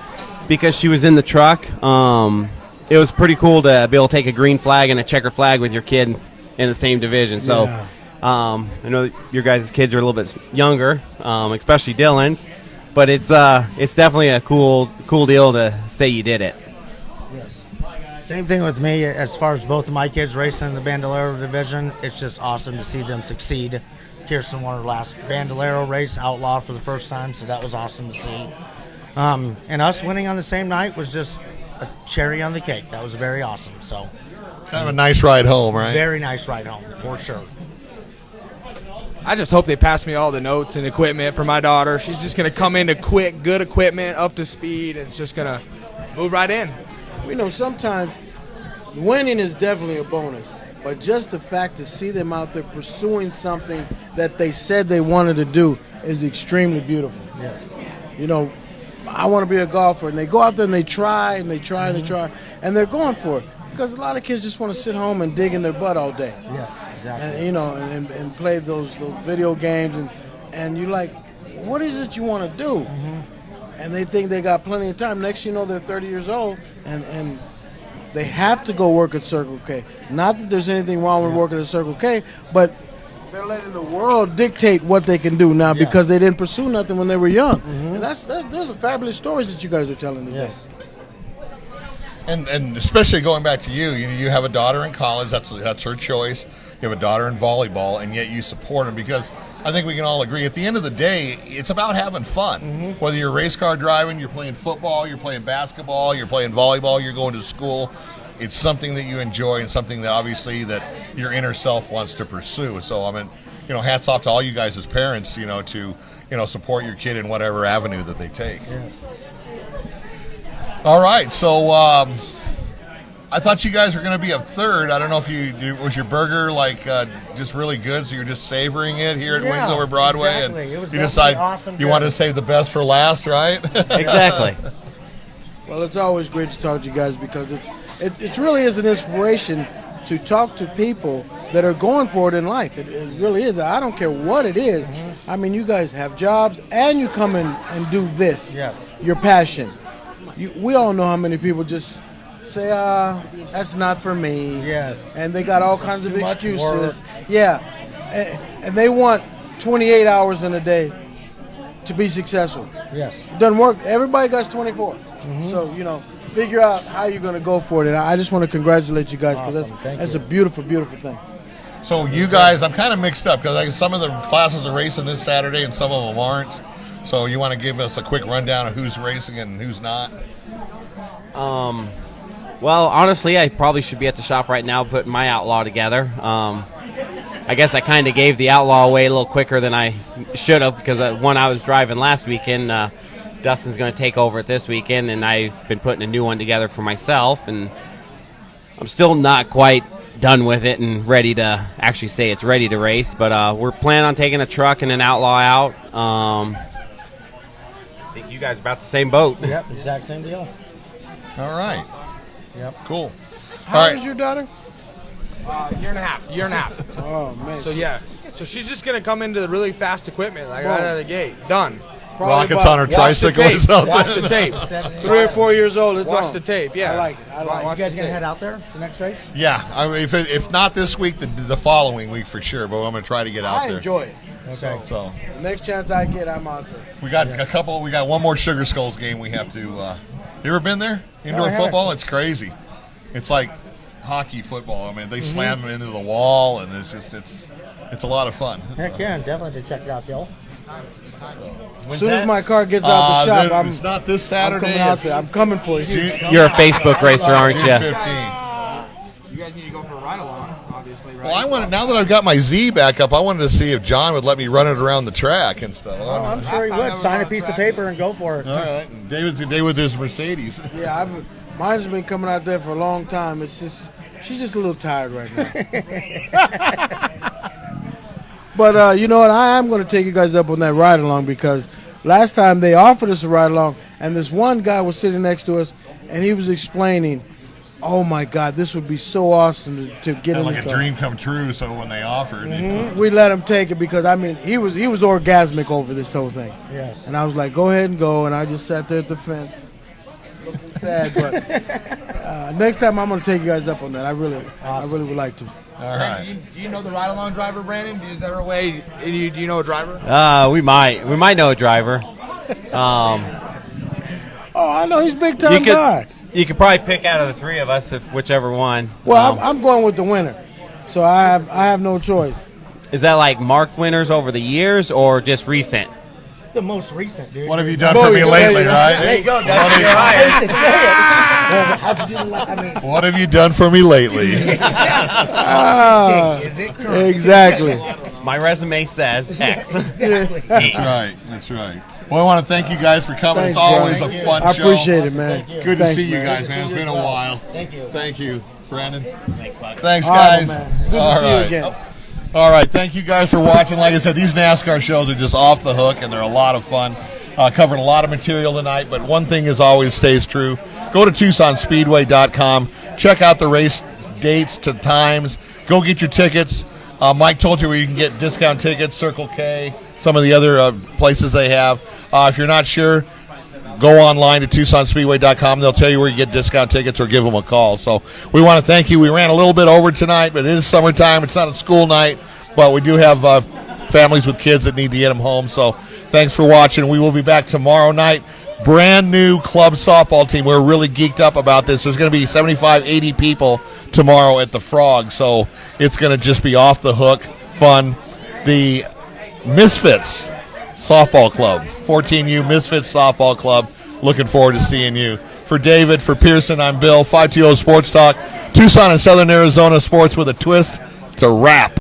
because she was in the truck. It was pretty cool to be able to take a green flag and a checker flag with your kid in the same division. So. Yeah. I know your guys' kids are a little bit younger, especially Dylan's, but it's definitely a cool deal to say you did it. Yes. Same thing with me as far as both of my kids racing in the Bandolero division. It's just awesome to see them succeed. Kirsten won her last Bandolero race, Outlaw, for the first time, so that was awesome to see. And us winning on the same night was just a cherry on the cake. That was very awesome. So, kind of a nice ride home, right? Very nice ride home, for sure. I just hope they pass me all the notes and equipment for my daughter. She's just going to come into quick, good equipment, up to speed, and it's just going to move right in. Sometimes winning is definitely a bonus, but just the fact to see them out there pursuing something that they said they wanted to do is extremely beautiful. Yes. I want to be a golfer, and they go out there and they try and they try and they try, and they're going for it. Because a lot of kids just want to sit home and dig in their butt all day. Yes, exactly. And and play those video games, and you're like, what is it you want to do? Mm-hmm. And they think they got plenty of time. Next, they're 30 years old, and they have to go work at Circle K. Not that there's anything wrong with working at Circle K, but they're letting the world dictate what they can do now because they didn't pursue nothing when they were young. Mm-hmm. And those are fabulous stories that you guys are telling today. Yes. And especially going back to you have a daughter in college. That's her choice. You have a daughter in volleyball, and yet you support them because I think we can all agree at the end of the day, it's about having fun. Mm-hmm. Whether you're race car driving, you're playing football, you're playing basketball, you're playing volleyball, you're going to school. It's something that you enjoy and something that obviously that your inner self wants to pursue. So I mean, hats off to all you guys as parents, to support your kid in whatever avenue that they take. Yes. All right, so I thought you guys were going to be a third. I don't know if was your burger just really good, so you're just savoring it here at Wings Over Broadway, exactly. It and was you decide awesome you wanted to save the best for last, right? Exactly. Well, it's always great to talk to you guys because it really is an inspiration to talk to people that are going for it in life. It really is. I don't care what it is. Mm-hmm. I mean, you guys have jobs and you come in and do this. Yes. Your passion. We all know how many people just say, that's not for me. Yes. And they got all kinds Too of much excuses. work. Yeah. And they want 28 hours in a day to be successful. Yes. It doesn't work. Everybody got 24. So, figure out how you're going to go for it. And I just want to congratulate you guys because Awesome. Thank that's you. a beautiful, beautiful thing. So you guys, I'm kind of mixed up because some of the classes are racing this Saturday and some of them aren't. So you want to give us a quick rundown of who's racing and who's not? Well, honestly, I probably should be at the shop right now putting my Outlaw together. I guess I kind of gave the Outlaw away a little quicker than I should have because one I was driving last weekend, Dustin's going to take over it this weekend, and I've been putting a new one together for myself, and I'm still not quite done with it and ready to actually say it's ready to race, but we're planning on taking a truck and an Outlaw out. I think you guys are about the same boat. Yep, exact same deal. All right. Yep. Cool. How All old right. is your daughter? Year and a half. Oh man. So yeah. So she's just gonna come into the really fast equipment, like right out of the gate. Done. Rockets on her tricycle or something. Watch the tape. 3 or 4 years old. It's Watch on. the tape. Yeah. I like it. I like it. You guys gonna head out there the next race? Yeah, I mean, if not this week, the following week for sure. But I'm going to try to get out I there. enjoy it. Okay. So the next chance I get, I'm out there. we got a couple. We got one more Sugar Skulls game. We have to. You ever been there? Indoor I haven't. football. It's crazy. It's like hockey football. I mean, they slam them into the wall, and it's a lot of fun. Heck yeah, definitely to check it out, Bill. As soon as my car gets out the shop, it's not this Saturday. I'm coming out there. I'm coming for you. You're a Facebook racer, aren't you? June 15. You guys need to go for a ride along, obviously, right? Well, I wanted now that I've got my Z back up, I wanted to see if John would let me run it around the track and stuff. Oh, I'm sure he would. Sign a piece of paper and go for it. All right, David's today with his Mercedes. Yeah, mine's been coming out there for a long time. It's just she's just a little tired right now. But you know what? I am going to take you guys up on that ride along because last time they offered us a ride along, and this one guy was sitting next to us, and he was explaining, "Oh my God, this would be so awesome to get in like the a car." dream come true. So when they offered, We let him take it because I mean he was orgasmic over this whole thing. Yes. And I was like, "Go ahead and go," and I just sat there at the fence, looking sad. But next time I'm going to take you guys up on that. I really would like to. All right. Do you know the ride along driver, Brandon? Is there a way? Do you know a driver? We might know a driver. Oh, I know he's a big time guy. You could probably pick out of the three of us, whichever one. Well, I'm going with the winner, so I have no choice. Is that like marked winners over the years or just recent? The most recent, dude. What have you done for me lately, right? There you go. What have you- I hate to say it. Well, how'd you do? I mean, What have you done for me lately? is it correct? Exactly. My resume says X. Exactly. That's right. That's right. Well, I want to thank you guys for coming. Thanks, It's always bro. a fun I show. appreciate it, man. Good to Thanks, see you man. guys, man. It's been a while. Thank you. Thank you, Brandon. Thanks, All right, guys. man. Good to All see you right. again. All right. Thank you guys for watching. Like I said, these NASCAR shows are just off the hook, and they're a lot of fun. Covered a lot of material tonight, but one thing is always stays true. Go to TucsonSpeedway.com. Check out the race dates to times. Go get your tickets. Mike told you where you can get discount tickets, Circle K, some of the other places they have. If you're not sure, go online to TucsonSpeedway.com. They'll tell you where you get discount tickets or give them a call. So we want to thank you. We ran a little bit over tonight, but it is summertime. It's not a school night, but we do have families with kids that need to get them home. So thanks for watching. We will be back tomorrow night. Brand new club softball team. We're really geeked up about this. There's going to be 75, 80 people tomorrow at the Frog, so it's going to just be off the hook, fun. The Misfits Softball Club, 14U Misfits Softball Club. Looking forward to seeing you. For David, for Pearson, I'm Bill. 520 Sports Talk, Tucson and Southern Arizona sports with a twist. It's a wrap.